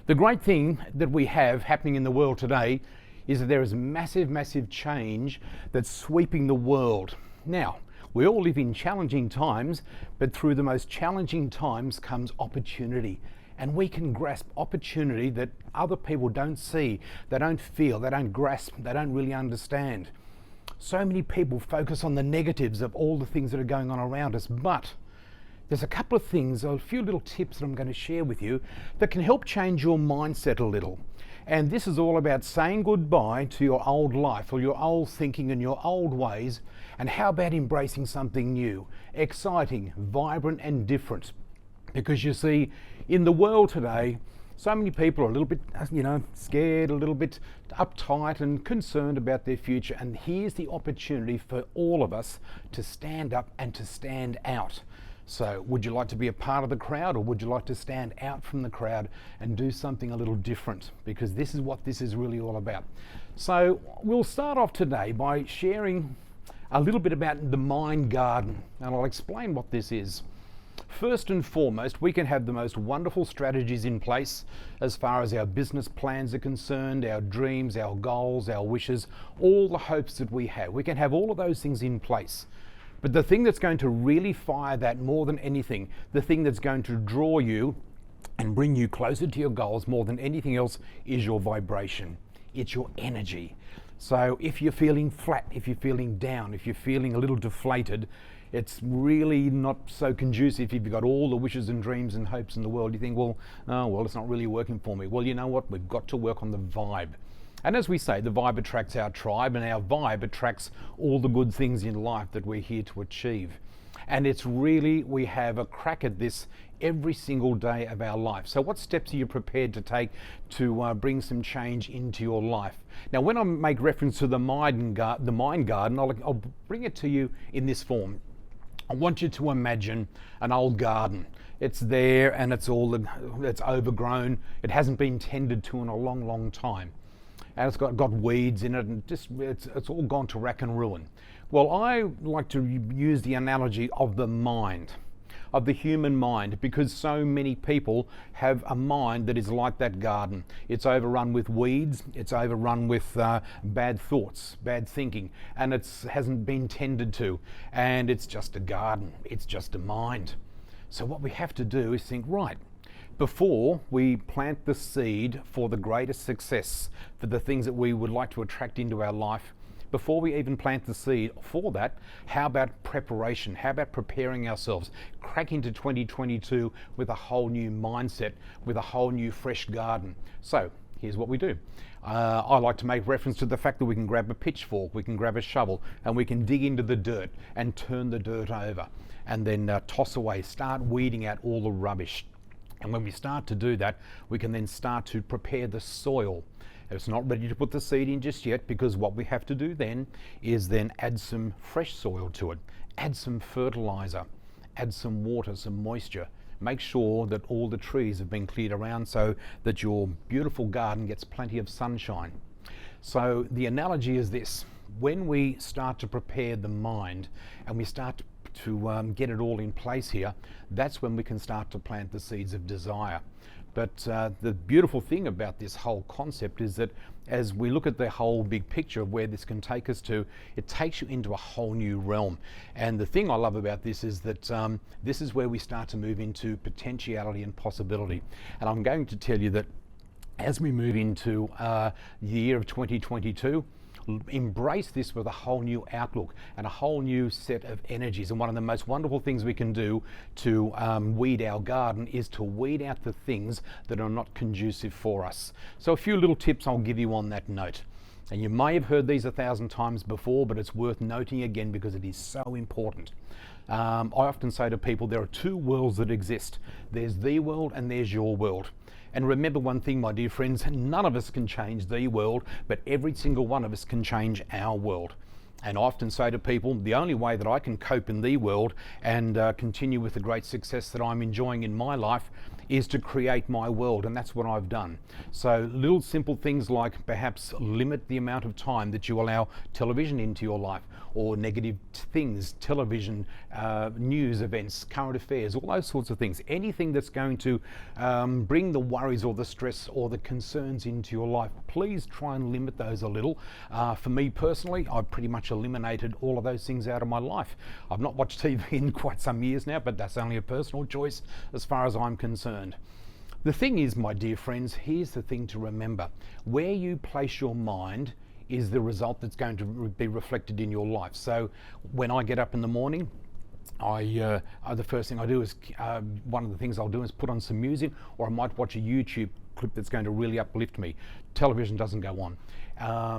The great thing that we have happening in the world today is that there is massive, massive change that's sweeping the world. Now, we all live in challenging times, but through the most challenging times comes opportunity. And we can grasp opportunity that other people don't see, they don't feel, they don't grasp, they don't really understand. So many people focus on the negatives of all the things that are going on around us, but there's a couple of things, a few little tips that I'm going to share with you that can help change your mindset a little. And this is all about saying goodbye to your old life or your old thinking and your old ways, and how about embracing something new, exciting, vibrant and different. Because you see, in the world today, so many people are a little bit, scared, a little bit uptight and concerned about their future. And here's the opportunity for all of us to stand up and to stand out. So would you like to be a part of the crowd, or would you like to stand out from the crowd and do something a little different? Because this is what this is really all about. So we'll start off today by sharing a little bit about the mind garden, and I'll explain what this is. First and foremost, we can have the most wonderful strategies in place as far as our business plans are concerned, our dreams, our goals, our wishes, all the hopes that we have. We can have all of those things in place. But the thing that's going to really fire that more than anything, the thing that's going to draw you and bring you closer to your goals more than anything else, is your vibration. It's your energy. So if you're feeling flat, if you're feeling down, if you're feeling a little deflated, it's really not so conducive. If you've got all the wishes and dreams and hopes in the world, you think, it's not really working for me. Well, you know what? We've got to work on the vibe. And as we say, the vibe attracts our tribe, and our vibe attracts all the good things in life that we're here to achieve. And it's really, we have a crack at this every single day of our life. So what steps are you prepared to take to bring some change into your life? Now, when I make reference to the mind garden, I'll bring it to you in this form. I want you to imagine an old garden. It's there and it's overgrown. It hasn't been tended to in a long, long time. and it's got weeds in it, and just it's all gone to rack and ruin. Well, I like to use the analogy of the mind, of the human mind, because so many people have a mind that is like that garden. It's overrun with weeds, it's overrun with bad thoughts, bad thinking, and it hasn't been tended to, and it's just a garden, it's just a mind. So what we have to do is think, right, before we plant the seed for the greatest success, for the things that we would like to attract into our life, before we even plant the seed for that, how about preparation? How about preparing ourselves, crack into 2022 with a whole new mindset, with a whole new fresh garden? So here's what we do. I like to make reference to the fact that we can grab a pitchfork, we can grab a shovel, and we can dig into the dirt and turn the dirt over, and then toss away, start weeding out all the rubbish. And when we start to do that, we can then start to prepare the soil. It's not ready to put the seed in just yet, because what we have to do then is then add some fresh soil to it, add some fertilizer, add some water, some moisture. Make sure that all the trees have been cleared around so that your beautiful garden gets plenty of sunshine. So the analogy is this: when we start to prepare the mind and we start to get it all in place here, that's when we can start to plant the seeds of desire. But the beautiful thing about this whole concept is that as we look at the whole big picture of where this can take us to, it takes you into a whole new realm. And the thing I love about this is that this is where we start to move into potentiality and possibility. And I'm going to tell you that as we move into the year of 2022, embrace this with a whole new outlook and a whole new set of energies. And one of the most wonderful things we can do to weed our garden is to weed out the things that are not conducive for us. So a few little tips I'll give you on that note. And you may have heard these 1,000 times before, but it's worth noting again because it is so important. I often say to people, there are two worlds that exist. There's the world and there's your world. And remember one thing, my dear friends, none of us can change the world, but every single one of us can change our world. And I often say to people, the only way that I can cope in the world and continue with the great success that I'm enjoying in my life is to create my world, and that's what I've done. So little simple things like perhaps limit the amount of time that you allow television into your life, or negative things, television, news events, current affairs, all those sorts of things. Anything that's going to bring the worries or the stress or the concerns into your life, please try and limit those a little. For me personally, I've pretty much eliminated all of those things out of my life. I've not watched TV in quite some years now, but that's only a personal choice as far as I'm concerned. The thing is, my dear friends, here's the thing to remember. Where you place your mind is the result that's going to be reflected in your life. So when I get up in the morning, the first thing I do is, one of the things I'll do is put on some music, or I might watch a YouTube clip that's going to really uplift me. Television doesn't go on.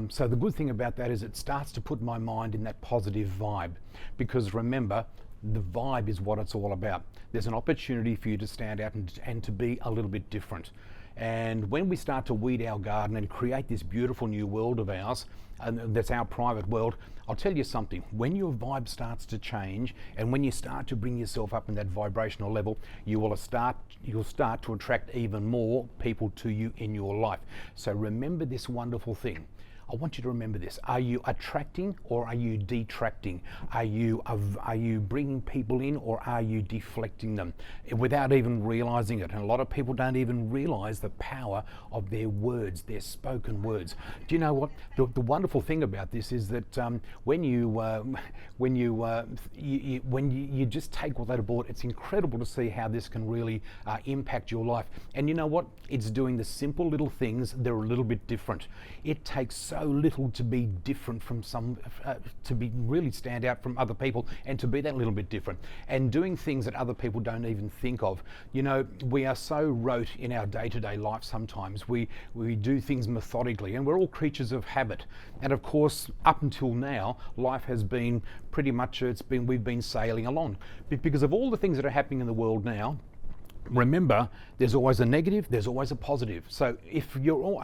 So the good thing about that is it starts to put my mind in that positive vibe, because remember, the vibe is what it's all about. There's an opportunity for you to stand out and to be a little bit different. And when we start to weed our garden and create this beautiful new world of ours, and that's our private world, I'll tell you something, when your vibe starts to change and when you start to bring yourself up in that vibrational level, you'll start to attract even more people to you in your life. So remember this wonderful thing. I want you to remember this. Are you attracting or are you detracting? Are you bringing people in or are you deflecting them without even realizing it? And a lot of people don't even realize the power of their words, their spoken words. Do you know what? The wonderful thing about this is that when you just take all that aboard, it's incredible to see how this can really impact your life. And you know what? It's doing the simple little things. They're a little bit different. It takes so little to be different from to be really stand out from other people and to be that little bit different and doing things that other people don't even think of. You know, we are so rote in our day-to-day life sometimes. We do things methodically, and we're all creatures of habit. And of course, up until now, life has been pretty much, we've been sailing along. But because of all the things that are happening in the world now, remember, there's always a negative, there's always a positive. So if you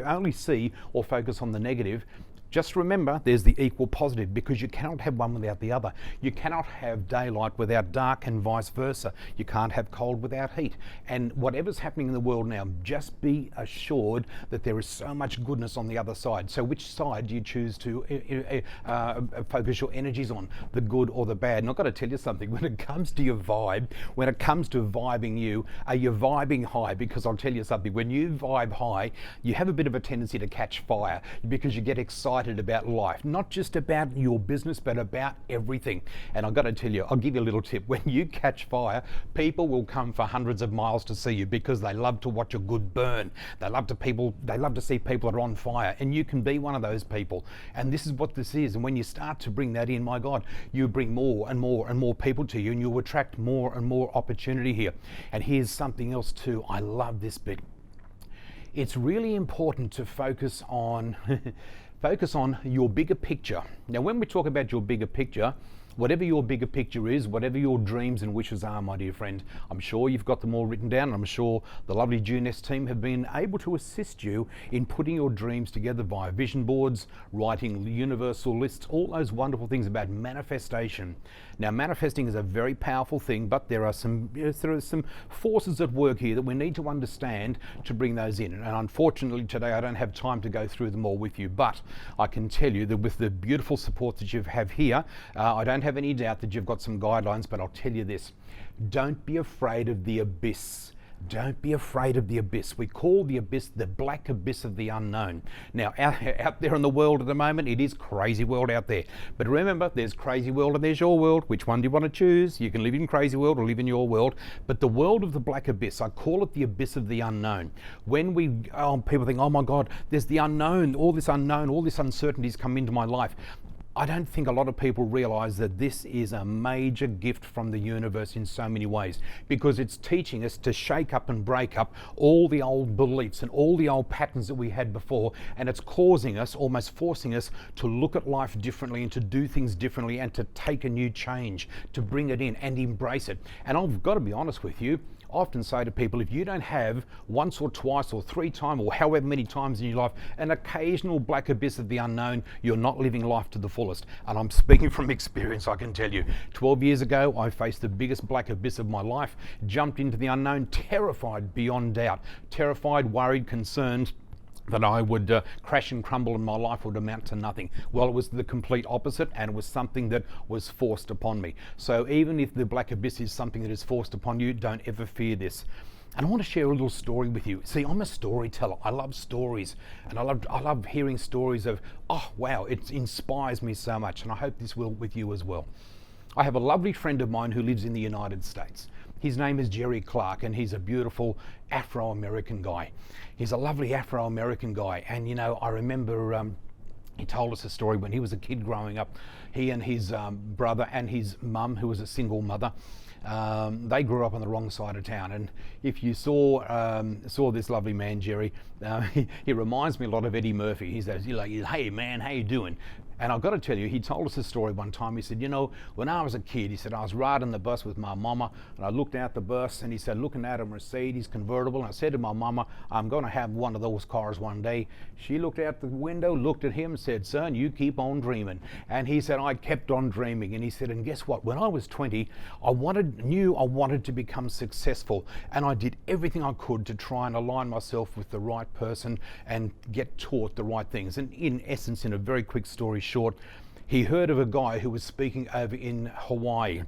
only see or focus on the negative, Just remember, there's the equal positive, because you cannot have one without the other. You cannot have daylight without dark, and vice versa. You can't have cold without heat. And whatever's happening in the world now, just be assured that there is so much goodness on the other side. So which side do you choose to focus your energies on, the good or the bad? And I've got to tell you something, when it comes to your vibe, when it comes to vibing you, are you vibing high? Because I'll tell you something, when you vibe high, you have a bit of a tendency to catch fire, because you get excited about life, not just about your business, but about everything. And I've got to tell you, I'll give you a little tip. When you catch fire, people will come for hundreds of miles to see you, because they love to watch a good burn. They love to see people that are on fire, and you can be one of those people. And this is what this is. And when you start to bring that in, my God, you bring more and more and more people to you, and you'll attract more and more opportunity here. And here's something else too. I love this bit. It's really important to focus on focus on your bigger picture. Now, when we talk about your bigger picture, whatever your bigger picture is, whatever your dreams and wishes are, my dear friend, I'm sure you've got them all written down. I'm sure the lovely Jeunesse team have been able to assist you in putting your dreams together via vision boards, writing universal lists, all those wonderful things about manifestation. Now, manifesting is a very powerful thing, but there are some forces at work here that we need to understand to bring those in. And unfortunately today I don't have time to go through them all with you, but I can tell you that with the beautiful support that you have here, I don't have any doubt that you've got some guidelines. But I'll tell you this, don't be afraid of the abyss. Don't be afraid of the abyss. We call the abyss the black abyss of the unknown. Now, out there in the world at the moment, it is crazy world out there. But remember, there's crazy world and there's your world. Which one do you want to choose? You can live in crazy world or live in your world. But the world of the black abyss, I call it the abyss of the unknown. When people think, oh my God, there's the unknown, all this uncertainty's come into my life. I don't think a lot of people realize that this is a major gift from the universe in so many ways, because it's teaching us to shake up and break up all the old beliefs and all the old patterns that we had before, and it's causing us, almost forcing us, to look at life differently and to do things differently and to take a new change, to bring it in and embrace it. And I've got to be honest with you, I often say to people, if you don't have once or twice or three times or however many times in your life an occasional black abyss of the unknown, you're not living life to the fullest. And I'm speaking from experience, I can tell you. 12 years ago, I faced the biggest black abyss of my life, jumped into the unknown, terrified beyond doubt, terrified, worried, concerned that I would crash and crumble and my life would amount to nothing. Well, it was the complete opposite, and it was something that was forced upon me. So even if the black abyss is something that is forced upon you, don't ever fear this. And I want to share a little story with you. See, I'm a storyteller. I love stories, and I love hearing stories of, oh wow, it inspires me so much, and I hope this will with you as well. I have a lovely friend of mine who lives in the United States. His name is Jerry Clark, and he's a beautiful Afro-American guy. He's a lovely Afro-American guy, and you know, I remember he told us a story when he was a kid growing up. He and his brother and his mum, who was a single mother, they grew up on the wrong side of town. And if you saw this lovely man, Jerry, he reminds me a lot of Eddie Murphy. He's like, hey man, how you doing? And I've got to tell you, he told us a story one time. He said, you know, when I was a kid, he said, I was riding the bus with my mama, and I looked out the bus, and he said, looking at a Mercedes convertible, and I said to my mama, I'm going to have one of those cars one day. She looked out the window, looked at him, said, son, you keep on dreaming. And he said, I kept on dreaming. And he said, and guess what? When I was 20, I knew I wanted to become successful, and I did everything I could to try and align myself with the right person and get taught the right things. And in essence, in a very quick story short, he heard of a guy who was speaking over in Hawaii.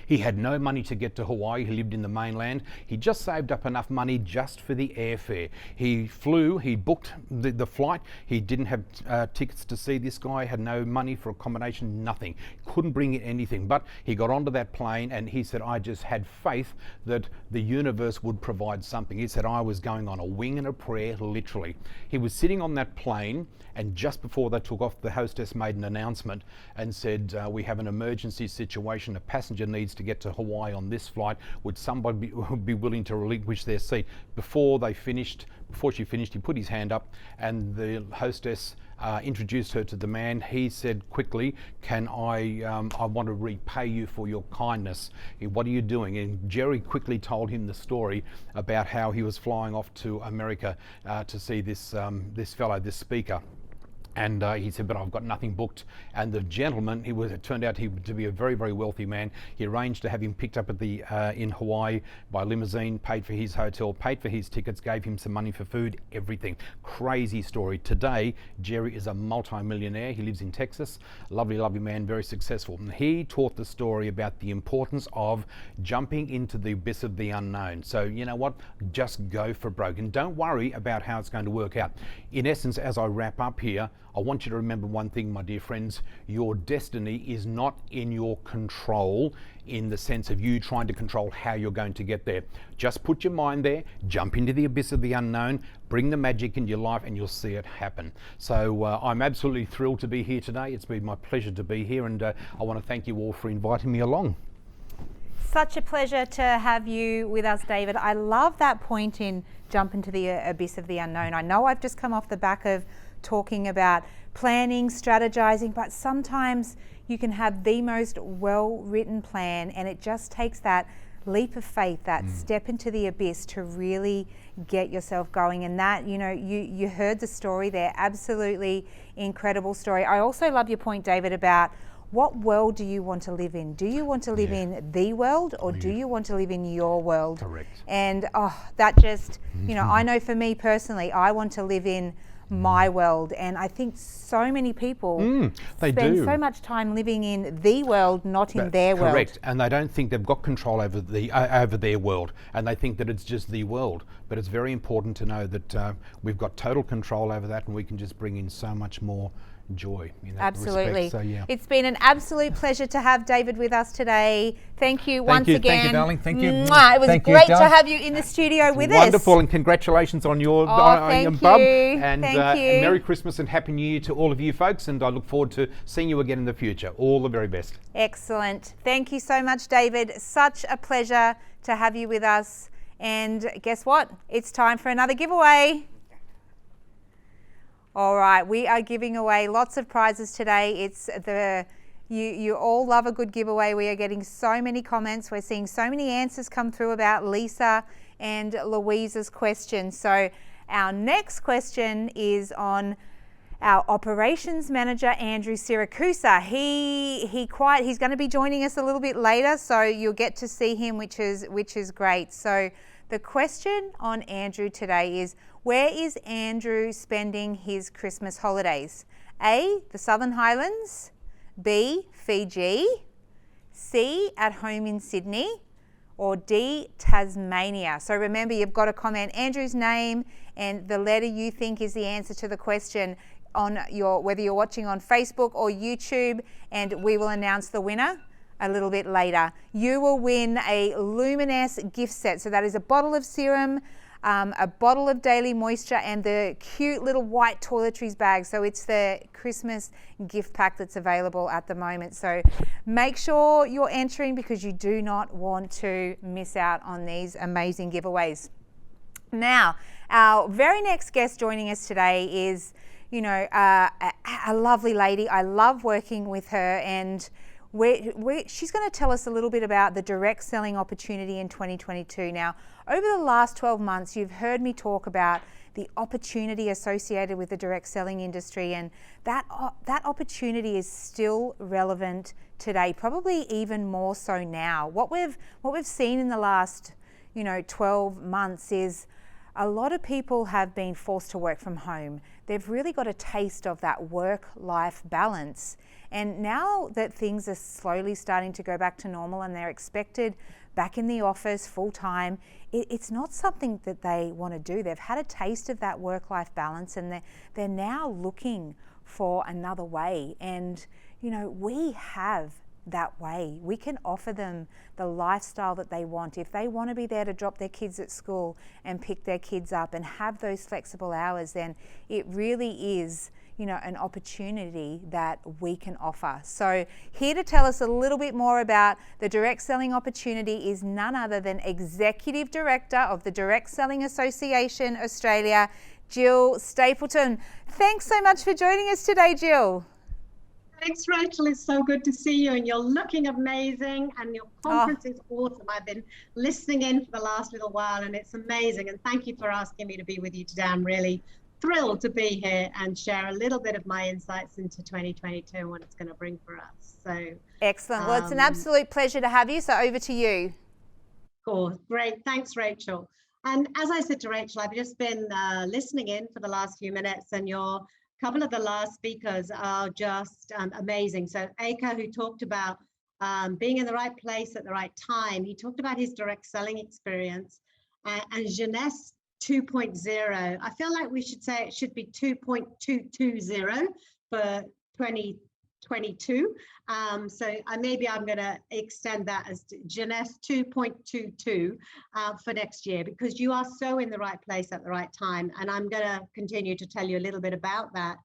He had no money to get to Hawaii. He lived in the mainland. He just saved up enough money just for the airfare. He flew, he booked the flight. He didn't have tickets to see this guy, had no money for accommodation, nothing. Couldn't bring in anything. But he got onto that plane and he said, I just had faith that the universe would provide something. He said, I was going on a wing and a prayer, literally. He was sitting on that plane, and just before they took off, the hostess made an announcement and said, we have an emergency situation. A passenger needs to get to Hawaii on this flight. Would somebody be willing to relinquish their seat? Before she finished, he put his hand up, and the hostess introduced her to the man. He said quickly, I want to repay you for your kindness. What are you doing? And Jerry quickly told him the story about how he was flying off to America to see this speaker. And he said, but I've got nothing booked. And the gentleman, it turned out to be a very, very wealthy man. He arranged to have him picked up at in Hawaii by limousine, paid for his hotel, paid for his tickets, gave him some money for food, everything. Crazy story. Today, Jerry is a multi-millionaire. He lives in Texas. Lovely, lovely man, very successful. And he taught the story about the importance of jumping into the abyss of the unknown. So you know what? Just go for broke and don't worry about how it's going to work out. In essence, as I wrap up here, I want you to remember one thing, my dear friends. Your destiny is not in your control in the sense of you trying to control how you're going to get there. Just put your mind there, jump into the abyss of the unknown, bring the magic into your life, and you'll see it happen. So I'm absolutely thrilled to be here today. It's been my pleasure to be here, and I want to thank you all for inviting me along. Such a pleasure to have you with us, David. I love that point in jump into the abyss of the unknown. I know I've just come off the back of talking about planning, strategizing, but sometimes you can have the most well-written plan and it just takes that leap of faith, that step into the abyss to really get yourself going. And that, you know, you heard the story there, absolutely incredible story. I also love your point, David, about what world do you want to live in? Do you want to live in the world or do you want to live in your world? Correct. And that just, you know, I know for me personally, I want to live in my world, and I think so many people spend so much time living in the world, not in their world. Correct, and they don't think they've got control over their world, and they think that it's just the world. But it's very important to know that we've got total control over that, and we can just bring in so much more joy in that Absolutely. respect. So, yeah. It's been an absolute pleasure to have David with us today. Thank you once again. Thank you, darling. Thank you. Mwah. It was great to have you in the studio with us. Wonderful, and congratulations on your on your bub. And thank you. Merry Christmas and Happy New Year to all of you folks, and I look forward to seeing you again in the future. All the very best. Excellent. Thank you so much, David. Such a pleasure to have you with us. And guess what? It's time for another giveaway. All right, we are giving away lots of prizes today. It's you all love a good giveaway. We are getting so many comments. We're seeing so many answers come through about Lisa and Louise's question. So our next question is on our operations manager, Andrew Siracusa. He's going to be joining us a little bit later, so you'll get to see him, which is great. So the question on Andrew today is, where is Andrew spending his Christmas holidays? A, the Southern Highlands, B, Fiji, C, at home in Sydney, or D, Tasmania. So remember, you've got to comment Andrew's name and the letter you think is the answer to the question on whether you're watching on Facebook or YouTube, and we will announce the winner a little bit later. You will win a Luminous gift set. So that is a bottle of serum, a bottle of Daily Moisture, and the cute little white toiletries bag. So it's the Christmas gift pack that's available at the moment. So make sure you're entering, because you do not want to miss out on these amazing giveaways. Now, our very next guest joining us today is, you know, a lovely lady. I love working with her, and she's going to tell us a little bit about the direct selling opportunity in 2022. Now, over the last 12 months, you've heard me talk about the opportunity associated with the direct selling industry, and that opportunity is still relevant today, probably even more so now. What we've seen in the last, 12 months is a lot of people have been forced to work from home. They've really got a taste of that work-life balance. And now that things are slowly starting to go back to normal and they're expected back in the office full-time, it's not something that they want to do. They've had a taste of that work-life balance, and they're now looking for another way. And, we have that way. We can offer them the lifestyle that they want. If they want to be there to drop their kids at school and pick their kids up and have those flexible hours, then it really is, an opportunity that we can offer. So here to tell us a little bit more about the direct selling opportunity is none other than Executive Director of the Direct Selling Association Australia, Jill Stapleton. Thanks so much for joining us today, Jill. Thanks, Rachel. It's so good to see you, and you're looking amazing, and your conference is awesome. I've been listening in for the last little while, and it's amazing. And thank you for asking me to be with you today. I'm really thrilled to be here and share a little bit of my insights into 2022 and what it's going to bring for us. So excellent. Well, it's an absolute pleasure to have you. So over to you. Cool. Great. Thanks, Rachel. And as I said to Rachel, I've just been listening in for the last few minutes, and a couple of the last speakers are just amazing. So Eka, who talked about being in the right place at the right time, he talked about his direct selling experience, and Jeunesse 2.0. I feel like we should say it should be 2.220 for 2022. So maybe I'm going to extend that as Jeunesse 2.22 for next year, because you are so in the right place at the right time. And I'm going to continue to tell you a little bit about that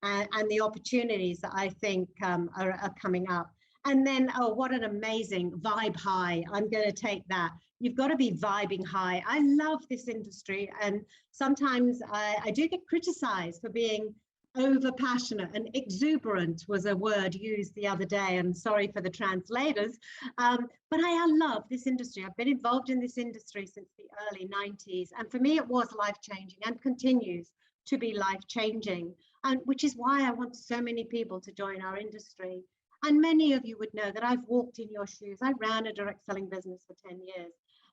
and the opportunities that I think are coming up. And then, oh, what an amazing vibe high. I'm going to take that. You've got to be vibing high. I love this industry. And sometimes I do get criticized for being over passionate, and exuberant was a word used the other day. And sorry for the translators. But I love this industry. I've been involved in this industry since the early 90s. And for me, it was life-changing and continues to be life-changing. And which is why I want so many people to join our industry. And many of you would know that I've walked in your shoes. I ran a direct selling business for 10 years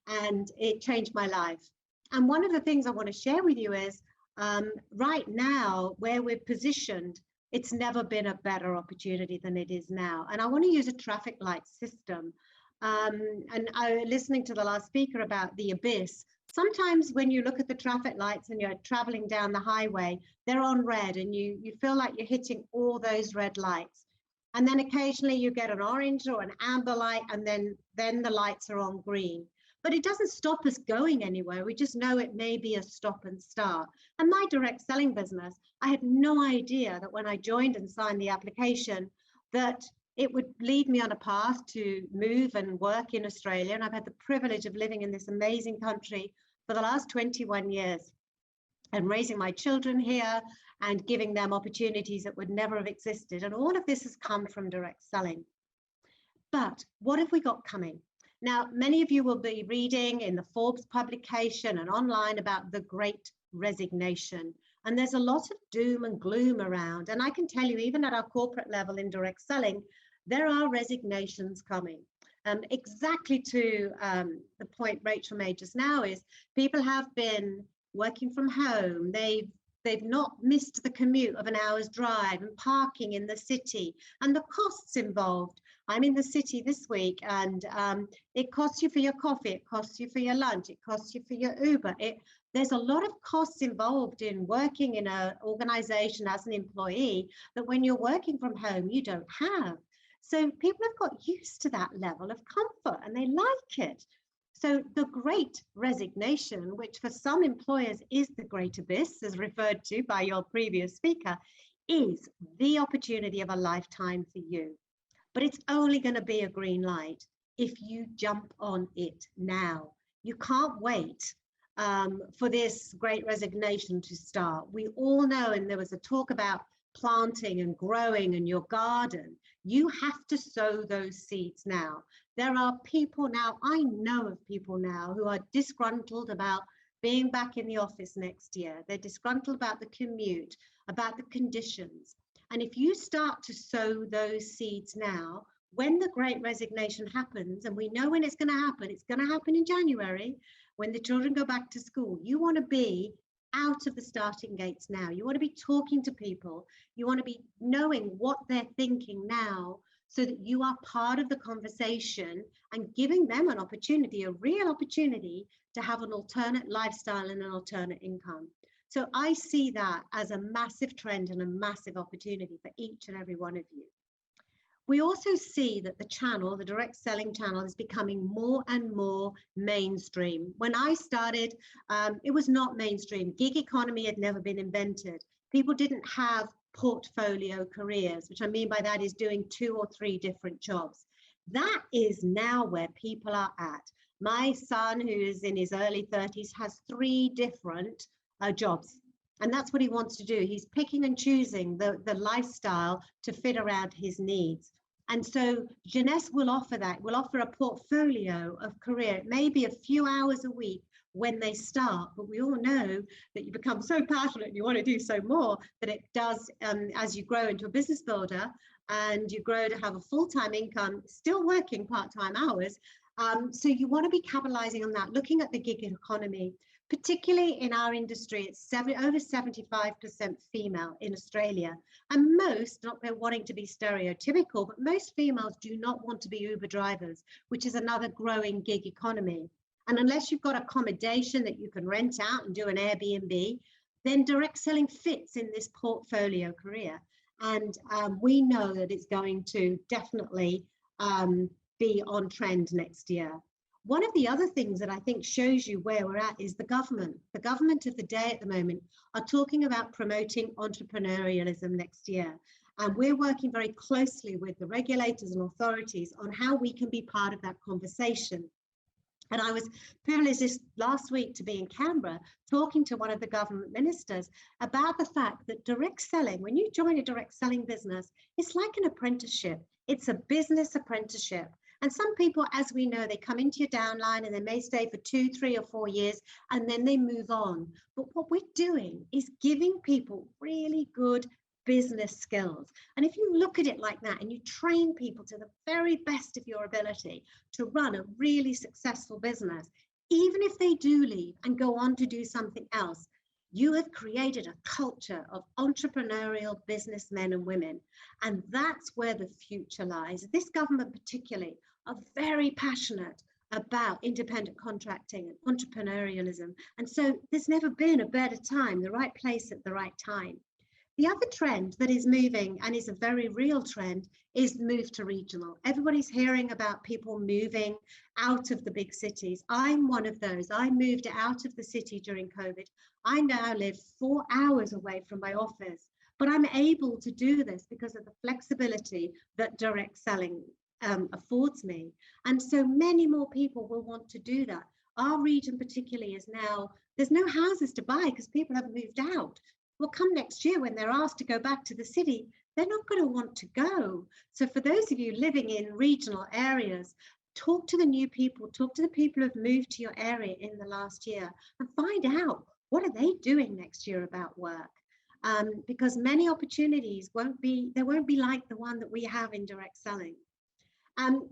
and it changed my life. And one of the things I want to share with you is right now, where we're positioned, it's never been a better opportunity than it is now. And I want to use a traffic light system. And listening to the last speaker about the abyss, sometimes when you look at the traffic lights and you're traveling down the highway, they're on red and you feel like you're hitting all those red lights. And then occasionally you get an orange or an amber light, and then the lights are on green. But it doesn't stop us going anywhere. We just know it may be a stop and start. And my direct selling business, I had no idea that when I joined and signed the application, that it would lead me on a path to move and work in Australia. And I've had the privilege of living in this amazing country for the last 21 years and raising my children here and giving them opportunities that would never have existed. And all of this has come from direct selling. But what have we got coming? Now, many of you will be reading in the Forbes publication and online about the Great Resignation. And there's a lot of doom and gloom around. And I can tell you, even at our corporate level in direct selling, there are resignations coming. Exactly to the point Rachel made just now is people have been working from home. They've not missed the commute of an hour's drive and parking in the city and the costs involved. I'm in the city this week, and it costs you for your coffee, it costs you for your lunch, it costs you for your Uber. There's a lot of costs involved in working in an organization as an employee that when you're working from home, you don't have. So people have got used to that level of comfort and they like it. So the Great Resignation, which for some employers is the Great Abyss, as referred to by your previous speaker, is the opportunity of a lifetime for you. But it's only going to be a green light if you jump on it now. You can't wait for this Great Resignation to start. We all know, and there was a talk about planting and growing in your garden. You have to sow those seeds now. There are people now, I know of people now who are disgruntled about being back in the office next year. They're disgruntled about the commute, about the conditions. And if you start to sow those seeds now, when the Great Resignation happens, and we know when it's going to happen in January, when the children go back to school, you want to be out of the starting gates now. You want to be talking to people. You want to be knowing what they're thinking now, so that you are part of the conversation and giving them an opportunity, a real opportunity to have an alternate lifestyle and an alternate income. So I see that as a massive trend and a massive opportunity for each and every one of you. We also see that the channel, the direct selling channel, is becoming more and more mainstream. When I started, it was not mainstream. Gig economy had never been invented. People didn't have portfolio careers, which I mean by that is doing 2 or 3 different jobs. That is now where people are at. My son, who is in his early 30s, has 3 different jobs. And that's what he wants to do. He's picking and choosing the lifestyle to fit around his needs. And so Jeunesse will offer that. We'll offer a portfolio of career. It may be a few hours a week when they start, but we all know that you become so passionate and you want to do so more that it does, as you grow into a business builder and you grow to have a full-time income, still working part-time hours. So you want to be capitalizing on that, looking at the gig economy, particularly in our industry. It's over 75% female in Australia, and most, not wanting to be stereotypical, but most females do not want to be Uber drivers, which is another growing gig economy. And unless you've got accommodation that you can rent out and do an Airbnb, then direct selling fits in this portfolio career. And we know that it's going to definitely be on trend next year. One of the other things that I think shows you where we're at is the government. The government of the day at the moment are talking about promoting entrepreneurialism next year. And we're working very closely with the regulators and authorities on how we can be part of that conversation. And I was privileged this last week to be in Canberra talking to one of the government ministers about the fact that direct selling, when you join a direct selling business, it's like an apprenticeship. It's a business apprenticeship. And some people, as we know, they come into your downline and they may stay for 2, 3 or 4 years and then they move on. But what we're doing is giving people really good business skills. And if you look at it like that and you train people to the very best of your ability to run a really successful business, even if they do leave and go on to do something else, you have created a culture of entrepreneurial businessmen and women. And that's where the future lies. This government particularly are very passionate about independent contracting and entrepreneurialism. And so there's never been a better time, the right place at the right time. The other trend that is moving, and is a very real trend, is move to regional. Everybody's hearing about people moving out of the big cities. I'm one of those. I moved out of the city during COVID. I now live 4 hours away from my office, but I'm able to do this because of the flexibility that direct selling affords me. And so many more people will want to do that. Our region particularly is now, there's no houses to buy because people have moved out. Well, come next year when they're asked to go back to the city, they're not going to want to go. So for those of you living in regional areas, talk to the new people, talk to the people who've moved to your area in the last year and find out what are they doing next year about work. Because many opportunities won't be like the one that we have in direct selling.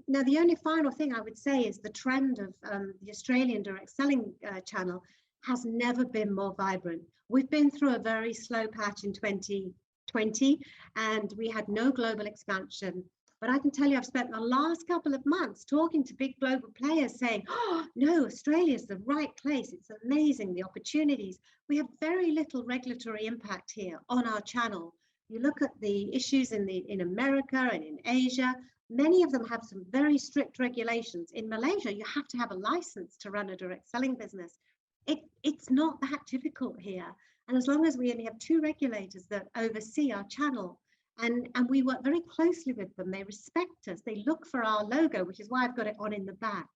Now, the only final thing I would say is the trend of the Australian direct selling channel has never been more vibrant. We've been through a very slow patch in 2020 and we had no global expansion. But I can tell you, I've spent the last couple of months talking to big global players saying, oh, no, Australia's the right place. It's amazing, the opportunities. We have very little regulatory impact here on our channel. You look at the issues in America and in Asia, many of them have some very strict regulations. In Malaysia, you have to have a license to run a direct selling business. It's not that difficult here. And as long as we only have 2 regulators that oversee our channel, and we work very closely with them, they respect us, they look for our logo, which is why I've got it on in the back.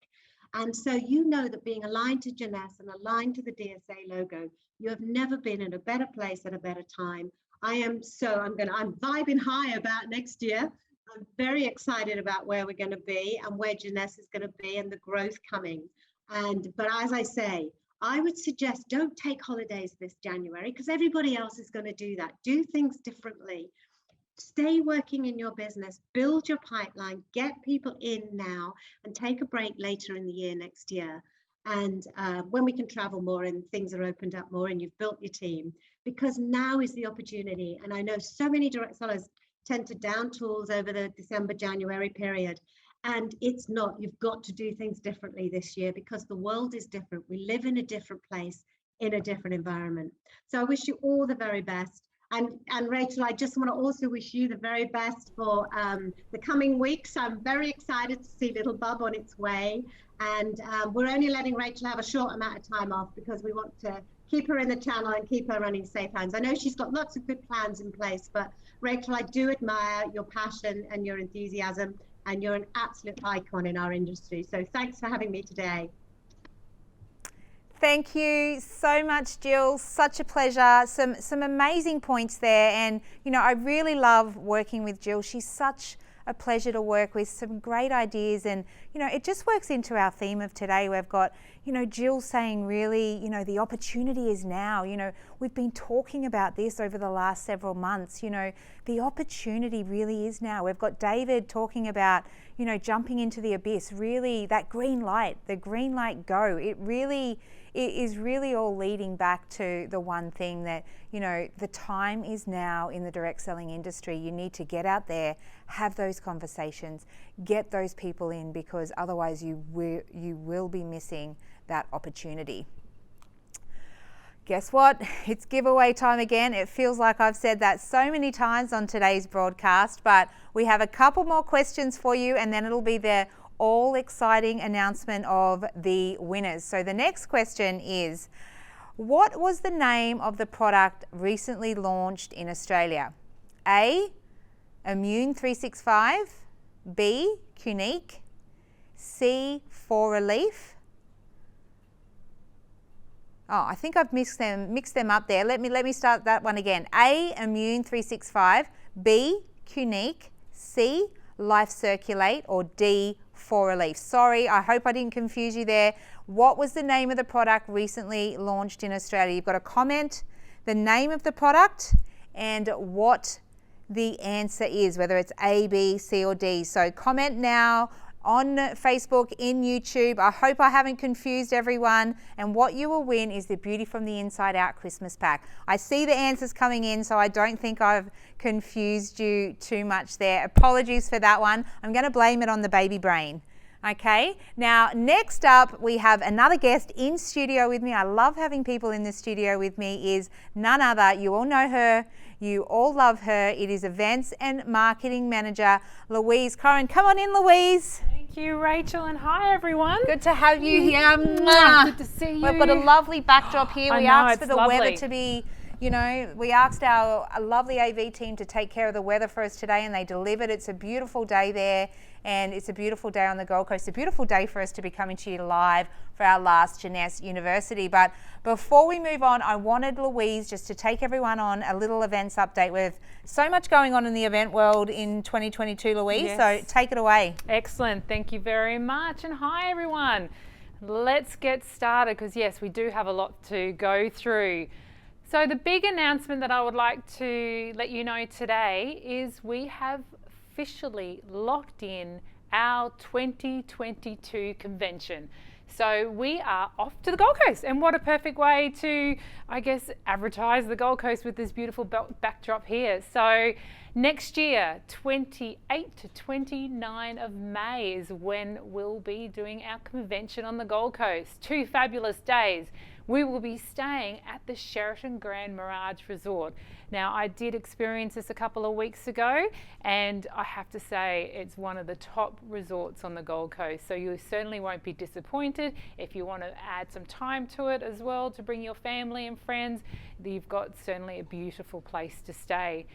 And so you know that being aligned to Jeunesse and aligned to the DSA logo, you have never been in a better place at a better time. I'm vibing high about next year. I'm very excited about where we're going to be and where Jeunesse is going to be and the growth coming. But as I say, I would suggest don't take holidays this January because everybody else is going to do that. Do things differently. Stay working in your business, build your pipeline, get people in now and take a break later in the year next year. And when we can travel more and things are opened up more and you've built your team, because now is the opportunity. And I know so many direct sellers tend to down tools over the December, January period. And it's not, you've got to do things differently this year because the world is different. We live in a different place, in a different environment. So I wish you all the very best. And Rachel, I just want to also wish you the very best for the coming weeks. I'm very excited to see Little Bub on its way. And we're only letting Rachel have a short amount of time off because we want to keep her in the channel and keep her running safe hands. I know she's got lots of good plans in place, but Rachel, I do admire your passion and your enthusiasm. And you're an absolute icon in our industry. So thanks for having me today. Thank you so much, Jill. Such a pleasure. Some amazing points there. And, you know, I really love working with Jill. She's such a pleasure to work with, some great ideas. And, you know, it just works into our theme of today. We've got, you know, Jill saying really, you know, the opportunity is now. You know, we've been talking about this over the last several months. You know, the opportunity really is now. We've got David talking about, you know, jumping into the abyss, really that green light, the green light go. It is really all leading back to the one thing that, you know, the time is now in the direct selling industry. You need to get out there, have those conversations, get those people in, because otherwise you will be missing that opportunity. Guess what? It's giveaway time again. It feels like I've said that so many times on today's broadcast, but we have a couple more questions for you, and then it'll be the all exciting announcement of the winners. So the next question is, what was the name of the product recently launched in Australia? A, Immune 365, B, Unique, C, For Relief. Oh, I think I've mixed them up there. Let me start that one again. A, Immune 365, B, Unique, C, Life Circulate, or D, For Relief. Sorry, I hope I didn't confuse you there. What was the name of the product recently launched in Australia? You've got to comment the name of the product and what the answer is, whether it's A, B, C, or D. So comment now on Facebook, in YouTube. I hope I haven't confused everyone. And what you will win is the Beauty from the Inside Out Christmas pack. I see the answers coming in, so I don't think I've confused you too much there. Apologies for that one. I'm going to blame it on the baby brain. Okay, now next up we have another guest in studio with me. I love having people in the studio with me. Is none other, you all know her, you all love her. It is Events and Marketing Manager, Louise CORRAN. Come on in, Louise. Thank you, Rachel, and hi everyone. Good to have you here. Good to see you. We've got a lovely backdrop here. We asked for the lovely weather to be, you know, we asked our lovely AV team to take care of the weather for us today, and they delivered. It's a beautiful day there, and it's a beautiful day on the Gold Coast. A beautiful day for us to be coming to you live for our last Jeunesse University. But before we move on, I wanted Louise just to take everyone on a little events update. With so much going on in the event world in 2022, Louise, Yes. So take it away. Excellent, thank you very much, and hi everyone. Let's get started, because yes, we do have a lot to go through. So the big announcement that I would like to let you know today is we have officially locked in our 2022 convention. So we are off to the Gold Coast, and what a perfect way to, I guess, advertise the Gold Coast with this beautiful backdrop here. So next year, 28 to 29 of May is when we'll be doing our convention on the Gold Coast. 2 fabulous days. We will be staying at the Sheraton Grand Mirage Resort. Now, I did experience this a couple of weeks ago, and I have to say it's one of the top resorts on the Gold Coast. So you certainly won't be disappointed. If you want to add some time to it as well, to bring your family and friends, you've got certainly a beautiful place to stay.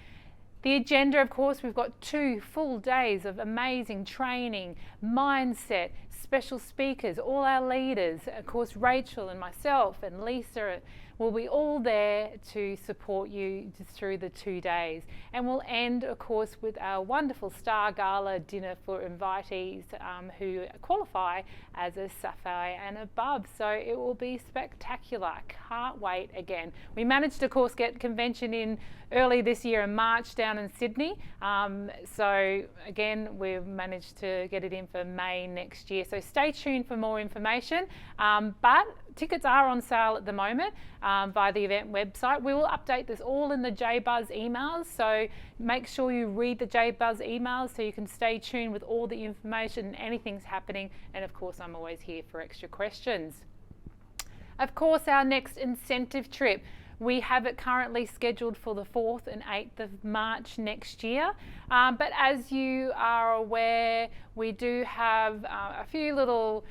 The agenda, of course, we've got 2 full days of amazing training, mindset, special speakers, all our leaders. Of course, Rachel and myself and Lisa will be all there to support you through the 2 days. And we'll end, of course, with our wonderful Star Gala dinner for invitees who qualify as a Sapphire and above. So it will be spectacular. I can't wait again. We managed to, of course, get convention in early this year in March down in Sydney. So again, we've managed to get it in for May next year. So stay tuned for more information. But tickets are on sale at the moment via the event website. We will update this all in the JBuzz emails. So make sure you read the JBuzz emails so you can stay tuned with all the information and anything's happening. And of course, I'm always here for extra questions. Of course, our next incentive trip, we have it currently scheduled for the 4th and 8th of March next year. But as you are aware, we do have a few little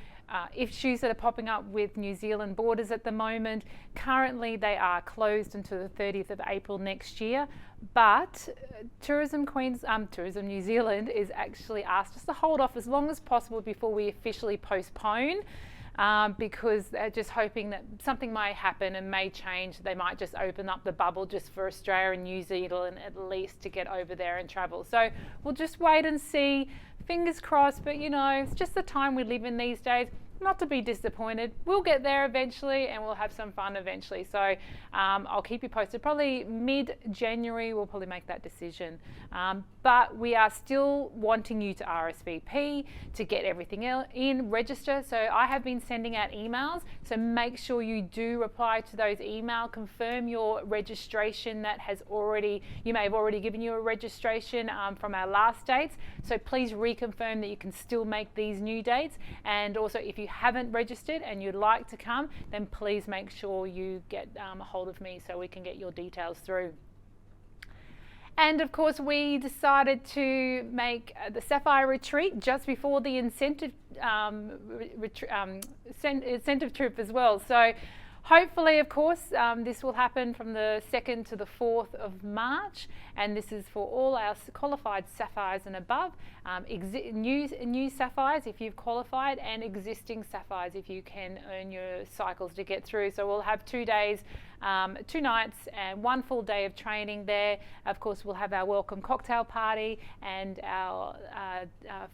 issues that are popping up with New Zealand borders at the moment. Currently, they are closed until the 30th of April next year. But Tourism New Zealand is actually asked us to hold off as long as possible before we officially postpone. Because they're just hoping that something might happen and may change. They might just open up the bubble just for Australia and New Zealand at least to get over there and travel. So we'll just wait and see. Fingers crossed, but you know, it's just the time we live in these days. not to be disappointed. We'll get there eventually and we'll have some fun eventually. So I'll keep you posted. Probably mid-January we'll probably make that decision. But we are still wanting you to RSVP, to get everything in, register. So I have been sending out emails. So make sure you do reply to those emails, confirm your registration that has already, you may have already given you a registration from our last dates. So please reconfirm that you can still make these new dates. And also if you haven't registered and you'd like to come, then please make sure you get a hold of me so we can get your details through. And of course, we decided to make the Sapphire Retreat just before the incentive trip as well. So hopefully, of course, this will happen from the 2nd to the 4th of March, and this is for all our qualified sapphires and above, new sapphires if you've qualified, and existing sapphires if you can earn your cycles to get through. So we'll have 2 days, 2 nights and 1 full day of training there. Of course, we'll have our welcome cocktail party and our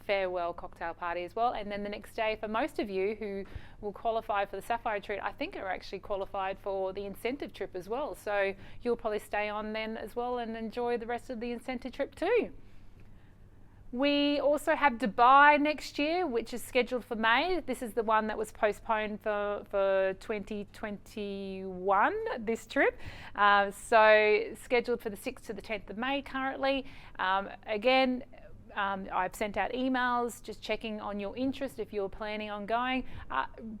farewell cocktail party as well. And then the next day, for most of you who will qualify for the Sapphire Retreat, I think are actually qualified for the incentive trip as well. So you'll probably stay on then as well and enjoy the rest of the incentive trip too. We also have Dubai next year, which is scheduled for May. This is the one that was postponed for 2021, this trip. So scheduled for the 6th to the 10th of May currently. Again, I've sent out emails just checking on your interest if you're planning on going.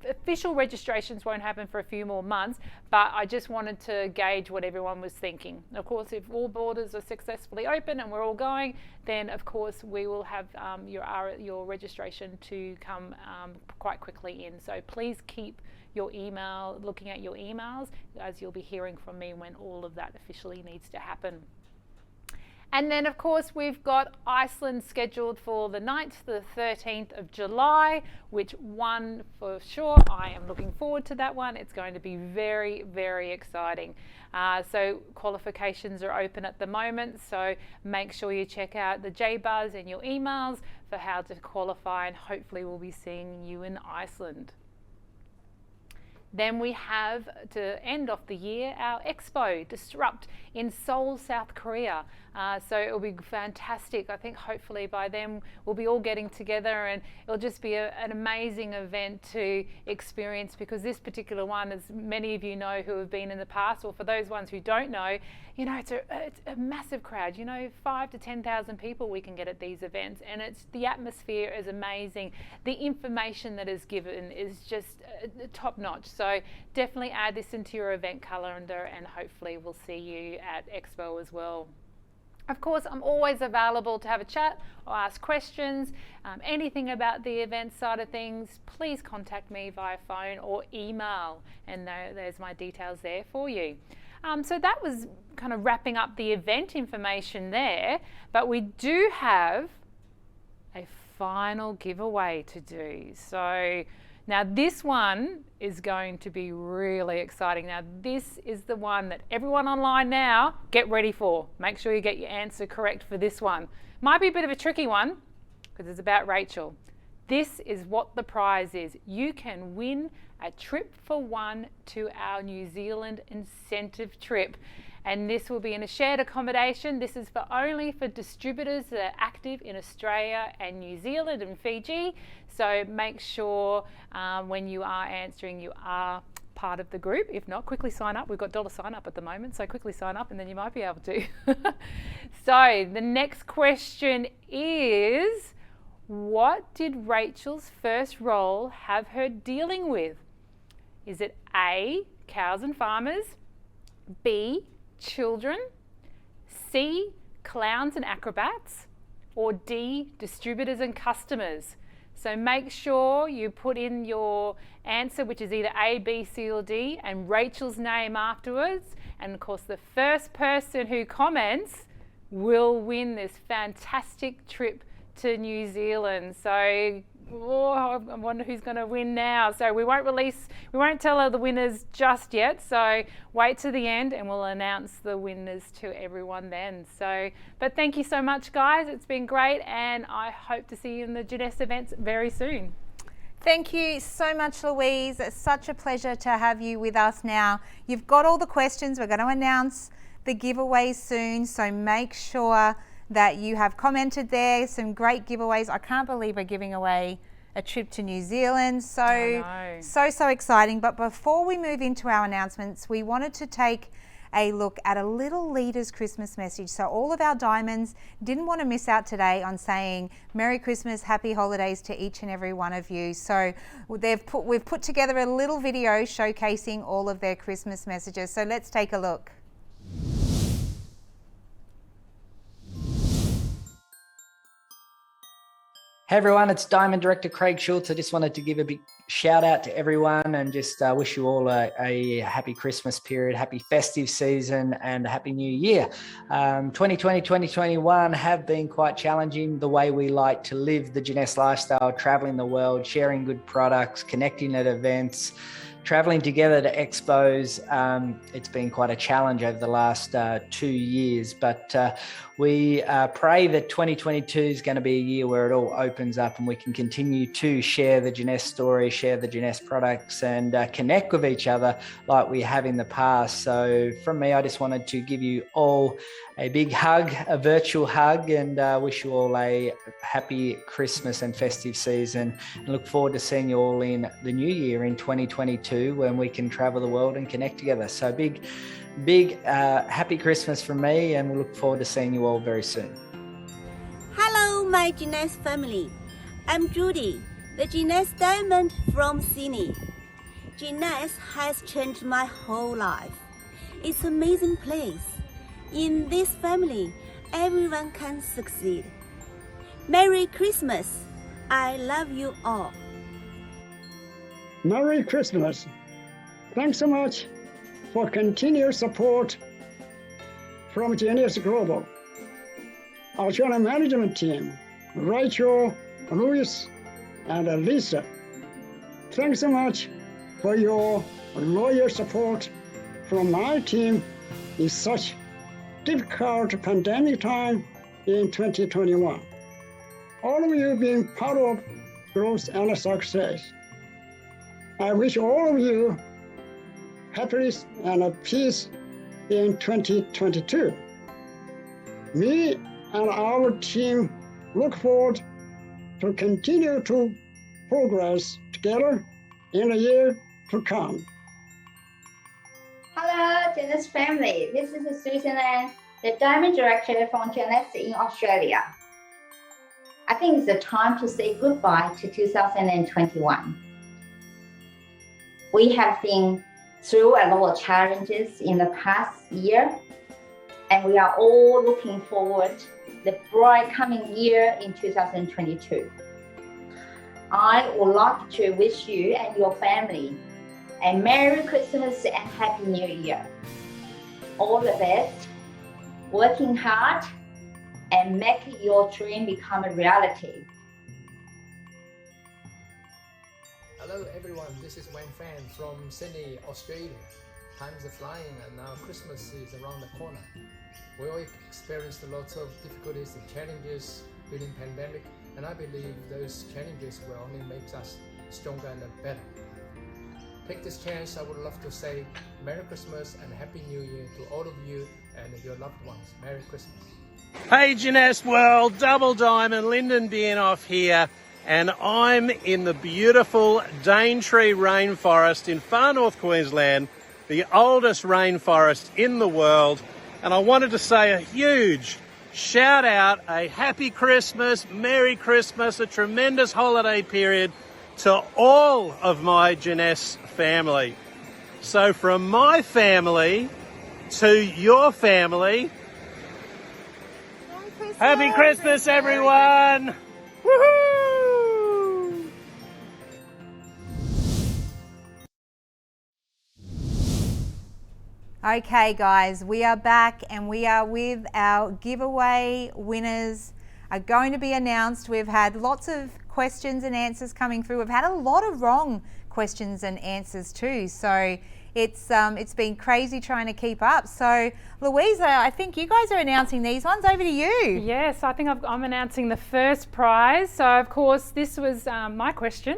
Official registrations won't happen for a few more months, but I just wanted to gauge what everyone was thinking. Of course, if all borders are successfully open and we're all going, then of course we will have your registration to come quite quickly in. So please keep your email, looking at your emails, as you'll be hearing from me when all of that officially needs to happen. And then, of course, we've got Iceland scheduled for the 9th to the 13th of July, which one for sure, I am looking forward to that one. It's going to be very, very exciting. So qualifications are open at the moment, so make sure you check out the JBuzz in your emails for how to qualify, and hopefully we'll be seeing you in Iceland. Then we have, to end off the year, our Expo Disrupt in Seoul, South Korea. So it'll be fantastic. I think hopefully by then we'll be all getting together, and it'll just be an amazing event to experience, because this particular one, as many of you know who have been in the past, or for those ones who don't know, you know, it's a massive crowd, you know, 5,000 to 10,000 people we can get at these events, and the atmosphere is amazing. The information that is given is just top notch. So definitely add this into your event calendar, and hopefully we'll see you at Expo as well. Of course, I'm always available to have a chat or ask questions. Anything about the event side of things, please contact me via phone or email, and there's my details there for you. So that was kind of wrapping up the event information there, but we do have a final giveaway to do. So now this one is going to be really exciting. Now this is the one that everyone online now, get ready for. Make sure you get your answer correct for this one. Might be a bit of a tricky one because it's about Rachel. This is what the prize is. You can win a trip for one to our New Zealand incentive trip. And this will be in a shared accommodation. This is only for distributors that are active in Australia and New Zealand and Fiji. So make sure when you are answering, you are part of the group. If not, quickly sign up. We've got dollar sign up at the moment, so quickly sign up and then you might be able to. So the next question is, what did Rachel's first role have her dealing with? Is it A, cows and farmers, B, children, C, clowns and acrobats, or D, distributors and customers? So make sure you put in your answer, which is either A, B, C, or D, and Rachel's name afterwards. And of course, the first person who comments will win this fantastic trip to New Zealand. So I wonder who's going to win now. So we won't tell the winners just yet. So wait to the end and we'll announce the winners to everyone then. So, but thank you so much, guys. It's been great, and I hope to see you in the Jeunesse events very soon. Thank you so much, Louise. It's such a pleasure to have you with us now. You've got all the questions. We're going to announce the giveaways soon, so make sure that you have commented there. Some great giveaways. I can't believe we're giving away a trip to New Zealand. So exciting. But before we move into our announcements, we wanted to take a look at a little leader's Christmas message. So all of our diamonds didn't want to miss out today on saying Merry Christmas, Happy Holidays to each and every one of you. So we've put together a little video showcasing all of their Christmas messages. So let's take a look. Hey everyone, it's Diamond Director Craig Schultz. I just wanted to give a big shout out to everyone and just wish you all a happy Christmas period, happy festive season and a happy new year. 2020, 2021 have been quite challenging. The way we like to live the Jeunesse lifestyle, traveling the world, sharing good products, connecting at events, traveling together to expos, it's been quite a challenge over the last 2 years, but we pray that 2022 is going to be a year where it all opens up and we can continue to share the Jeunesse story, share the Jeunesse products and connect with each other like we have in the past. So from me, I just wanted to give you all a big hug, a virtual hug, and wish you all a happy Christmas and festive season. And look forward to seeing you all in the new year in 2022 when we can travel the world and connect together. So big happy Christmas from me, and we look forward to seeing you all very soon. Hello, my Jeunesse family. I'm Judy, the Jeunesse Diamond from Sydney. Jeunesse has changed my whole life. It's an amazing place. In this family, everyone can succeed. Merry Christmas. I love you all. Merry Christmas. Thanks so much for continued support from Jeunesse Global. Our general management team, Rachel, Louise, and Lisa. Thanks so much for your loyal support from my team in such difficult pandemic time in 2021. All of you being part of growth and success. I wish all of you happiness and peace in 2022. Me and our team look forward to continue to progress together in the year to come. Hello, Jeunesse family. This is Susan Ann, the Diamond Director from Jeunesse in Australia. I think it's the time to say goodbye to 2021. We have been through a lot of challenges in the past year, and we are all looking forward to the bright coming year in 2022. I would like to wish you and your family a Merry Christmas and Happy New Year. All the best, working hard, and make your dream become a reality. Hello everyone, this is Wayne Fan from Sydney, Australia. Times are flying and now Christmas is around the corner. We all experienced lots of difficulties and challenges during the pandemic, and I believe those challenges will only make us stronger and better. Take this chance, I would love to say Merry Christmas and Happy New Year to all of you and your loved ones. Merry Christmas. Hey Jeunesse World, Double Diamond, Lyndon Bienoff here, and I'm in the beautiful Daintree rainforest in far north Queensland, the oldest rainforest in the world, and I wanted to say a huge shout out, a happy Christmas, Merry Christmas, a tremendous holiday period to all of my Jeunesse family. So from my family to your family, Happy Christmas everyone! Woohoo! Okay guys, we are back and we are with our giveaway winners are going to be announced. We've had lots of questions and answers coming through. We've had a lot of wrong questions and answers too. So it's been crazy trying to keep up. So Louisa, I think you guys are announcing these ones. Over to you. Yes, I think I'm announcing the first prize. So of course this was my question.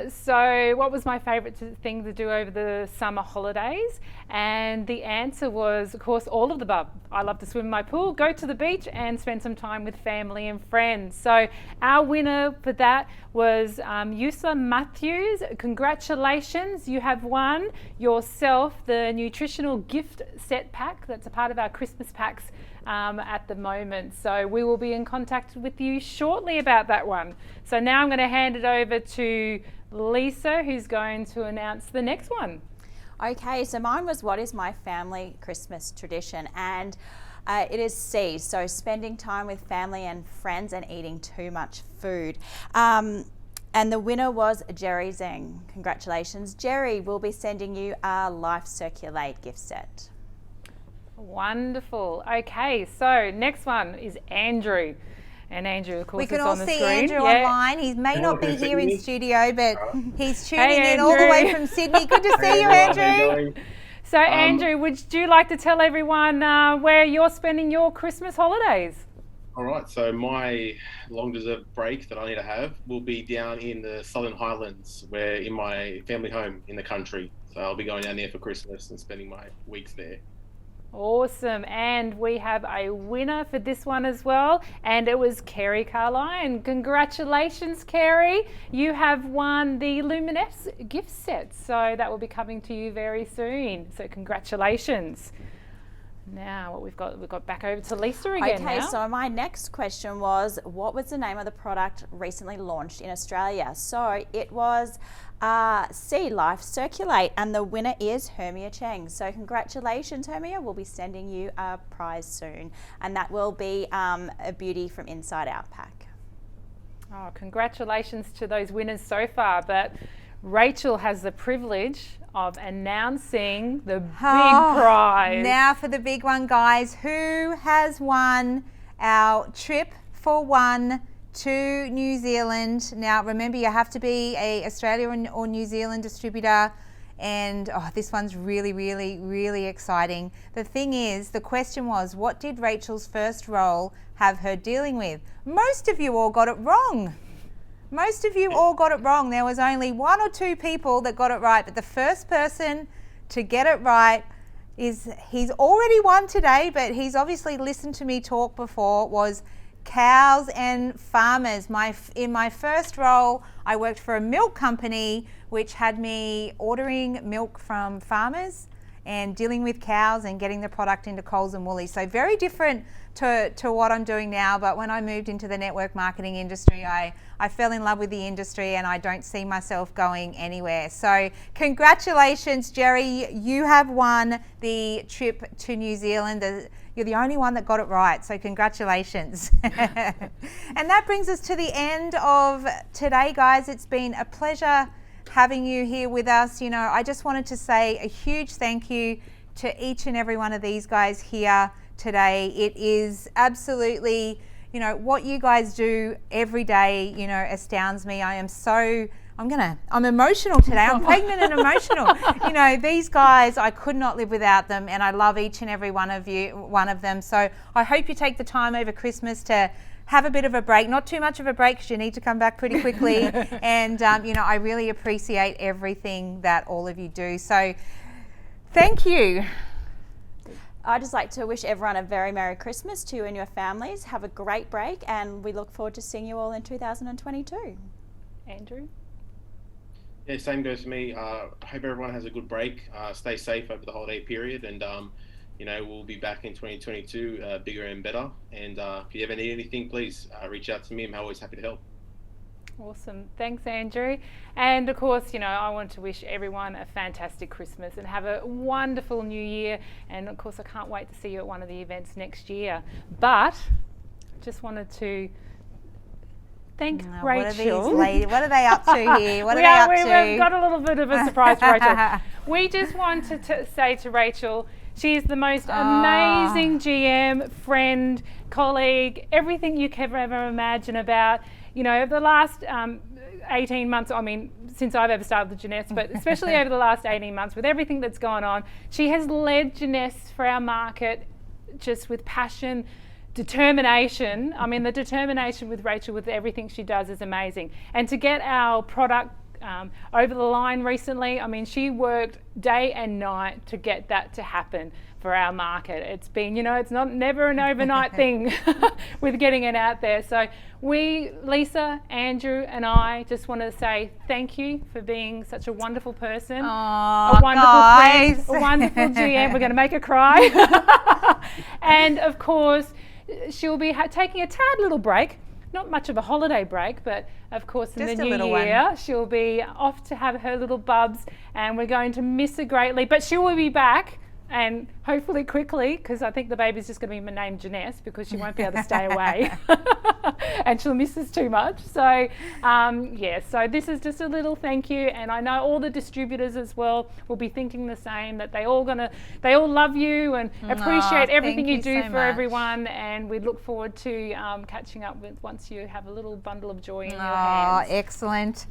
So what was my favourite thing to do over the summer holidays? And the answer was, of course, all of the above. I love to swim in my pool, go to the beach and spend some time with family and friends. So our winner for that was Yusa Matthews. Congratulations, you have won yourself the nutritional gift set pack. That's a part of our Christmas packs at the moment. So we will be in contact with you shortly about that one. So now I'm going to hand it over to Lisa, who's going to announce the next one. Okay, so mine was what is my family Christmas tradition, and it is C, so spending time with family and friends and eating too much food. And the winner was Jerry Zeng. Congratulations, Jerry. We'll be sending you a Life Circulate gift set. Wonderful. Okay, so next one is Andrew. And Andrew, of course, we can is all on the see screen. Andrew online. He may not be here in studio, but he's tuning in all the way from Sydney. Good to see you, Andrew. So, Andrew, would you like to tell everyone where you're spending your Christmas holidays? All right, so my long-deserved break that I need to have will be down in the Southern Highlands, where in my family home in the country. So I'll be going down there for Christmas and spending my weeks there. Awesome, and we have a winner for this one as well, and it was Kerry Carline. Congratulations, Kerry. You have won the Luminous gift set, so that will be coming to you very soon. So congratulations. Now what we've got back over to Lisa again. Okay, now. So my next question was, what was the name of the product recently launched in Australia? So it was C, Life Circulate, and the winner is Hermia Cheng. So congratulations, Hermia. We'll be sending you a prize soon, and that will be a Beauty from Inside Out pack. Oh, congratulations to those winners so far, but Rachel has the privilege of announcing the big prize. Now for the big one, guys. Who has won our trip for one to New Zealand? Now remember, you have to be a Australia or New Zealand distributor, and this one's really, really, really exciting. The thing is, the question was, what did Rachel's first role have her dealing with? Most of you all got it wrong. Most of you all got it wrong. There was only 1 or 2 people that got it right, but the first person to get it right he's already won today, but he's obviously listened to me talk before, was cows and farmers. In my first role, I worked for a milk company which had me ordering milk from farmers and dealing with cows and getting the product into Coles and Woolies. So very different to what I'm doing now, but when I moved into the network marketing industry, I fell in love with the industry and I don't see myself going anywhere. So congratulations, Jerry. You have won the trip to New Zealand. You're the only one that got it right, so congratulations. And that brings us to the end of today, guys. It's been a pleasure having you here with us. You know, I just wanted to say a huge thank you to each and every one of these guys here today. It is absolutely, you know, what you guys do every day, you know, astounds me. I'm emotional today. I'm pregnant and emotional. You know, these guys, I could not live without them, and I love each and every one of them. So I hope you take the time over Christmas to have a bit of a break, not too much of a break because you need to come back pretty quickly. And, you know, I really appreciate everything that all of you do. So thank you. I'd just like to wish everyone a very Merry Christmas to you and your families. Have a great break, and we look forward to seeing you all in 2022. Andrew? Yeah, same goes for me. I hope everyone has a good break. Stay safe over the holiday period, and you know, we'll be back in 2022 bigger and better. And if you ever need anything, please reach out to me. I'm always happy to help. Awesome. Thanks, Andrew. And of course, you know, I want to wish everyone a fantastic Christmas and have a wonderful new year. And of course, I can't wait to see you at one of the events next year. But just wanted to thank Rachel. What are these ladies? What are they up to here? What are they up to? We've got a little bit of a surprise for Rachel. We just wanted to say to Rachel, she is the most amazing GM, friend, colleague, everything you could ever imagine about. You know, over the last 18 months, I mean, since I've ever started with Jeunesse, but especially over the last 18 months with everything that's gone on, she has led Jeunesse for our market just with passion, determination. I mean, the determination with Rachel with everything she does is amazing. And to get our product over the line recently, I mean, she worked day and night to get that to happen for our market. It's been, you know, it's never an overnight thing with getting it out there. So we, Lisa, Andrew and I just want to say thank you for being such a wonderful person, a wonderful friend, a wonderful GM. We're going to make her cry. And of course, she'll be taking a tad little break. Not much of a holiday break, but of course in the new year she'll be off to have her little bubs, and we're going to miss her greatly, but she will be back, and hopefully quickly, because I think the baby's just going to be named Jeunesse because she won't be able to stay away and she'll miss us too much. So yeah, so this is just a little thank you, and I know all the distributors as well will be thinking the same, that they all love you and appreciate everything you do for everyone, and we look forward to catching up with once you have a little bundle of joy in your hands. Excellent.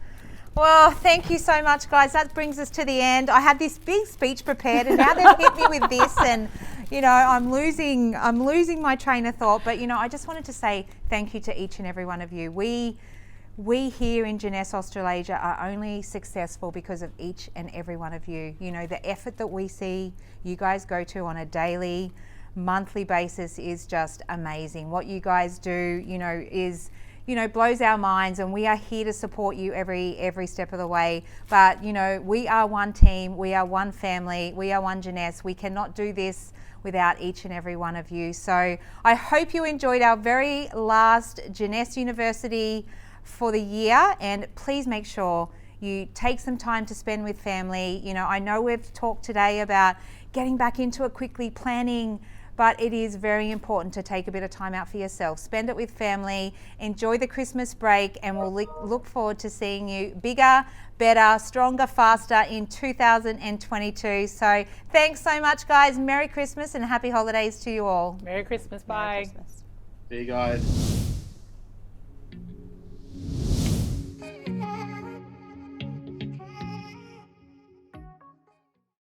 Well, thank you so much, guys. That brings us to the end. I had this big speech prepared, and now they've hit me with this, and you know, I'm losing my train of thought. But you know, I just wanted to say thank you to each and every one of you. We here in Jeunesse Australasia are only successful because of each and every one of you. You know, the effort that we see you guys go to on a daily, monthly basis is just amazing. What you guys do, you know, is, you know, blows our minds, and we are here to support you every step of the way. But you know, we are one team, we are one family, we are one Jeunesse. We cannot do this without each and every one of you. So I hope you enjoyed our very last Jeunesse University for the year, and please make sure you take some time to spend with family. You know, I know we've talked today about getting back into it quickly, planning, but it is very important to take a bit of time out for yourself. Spend it with family, enjoy the Christmas break, and we'll look forward to seeing you bigger, better, stronger, faster in 2022. So thanks so much, guys. Merry Christmas and happy holidays to you all. Merry Christmas. Bye. See you guys.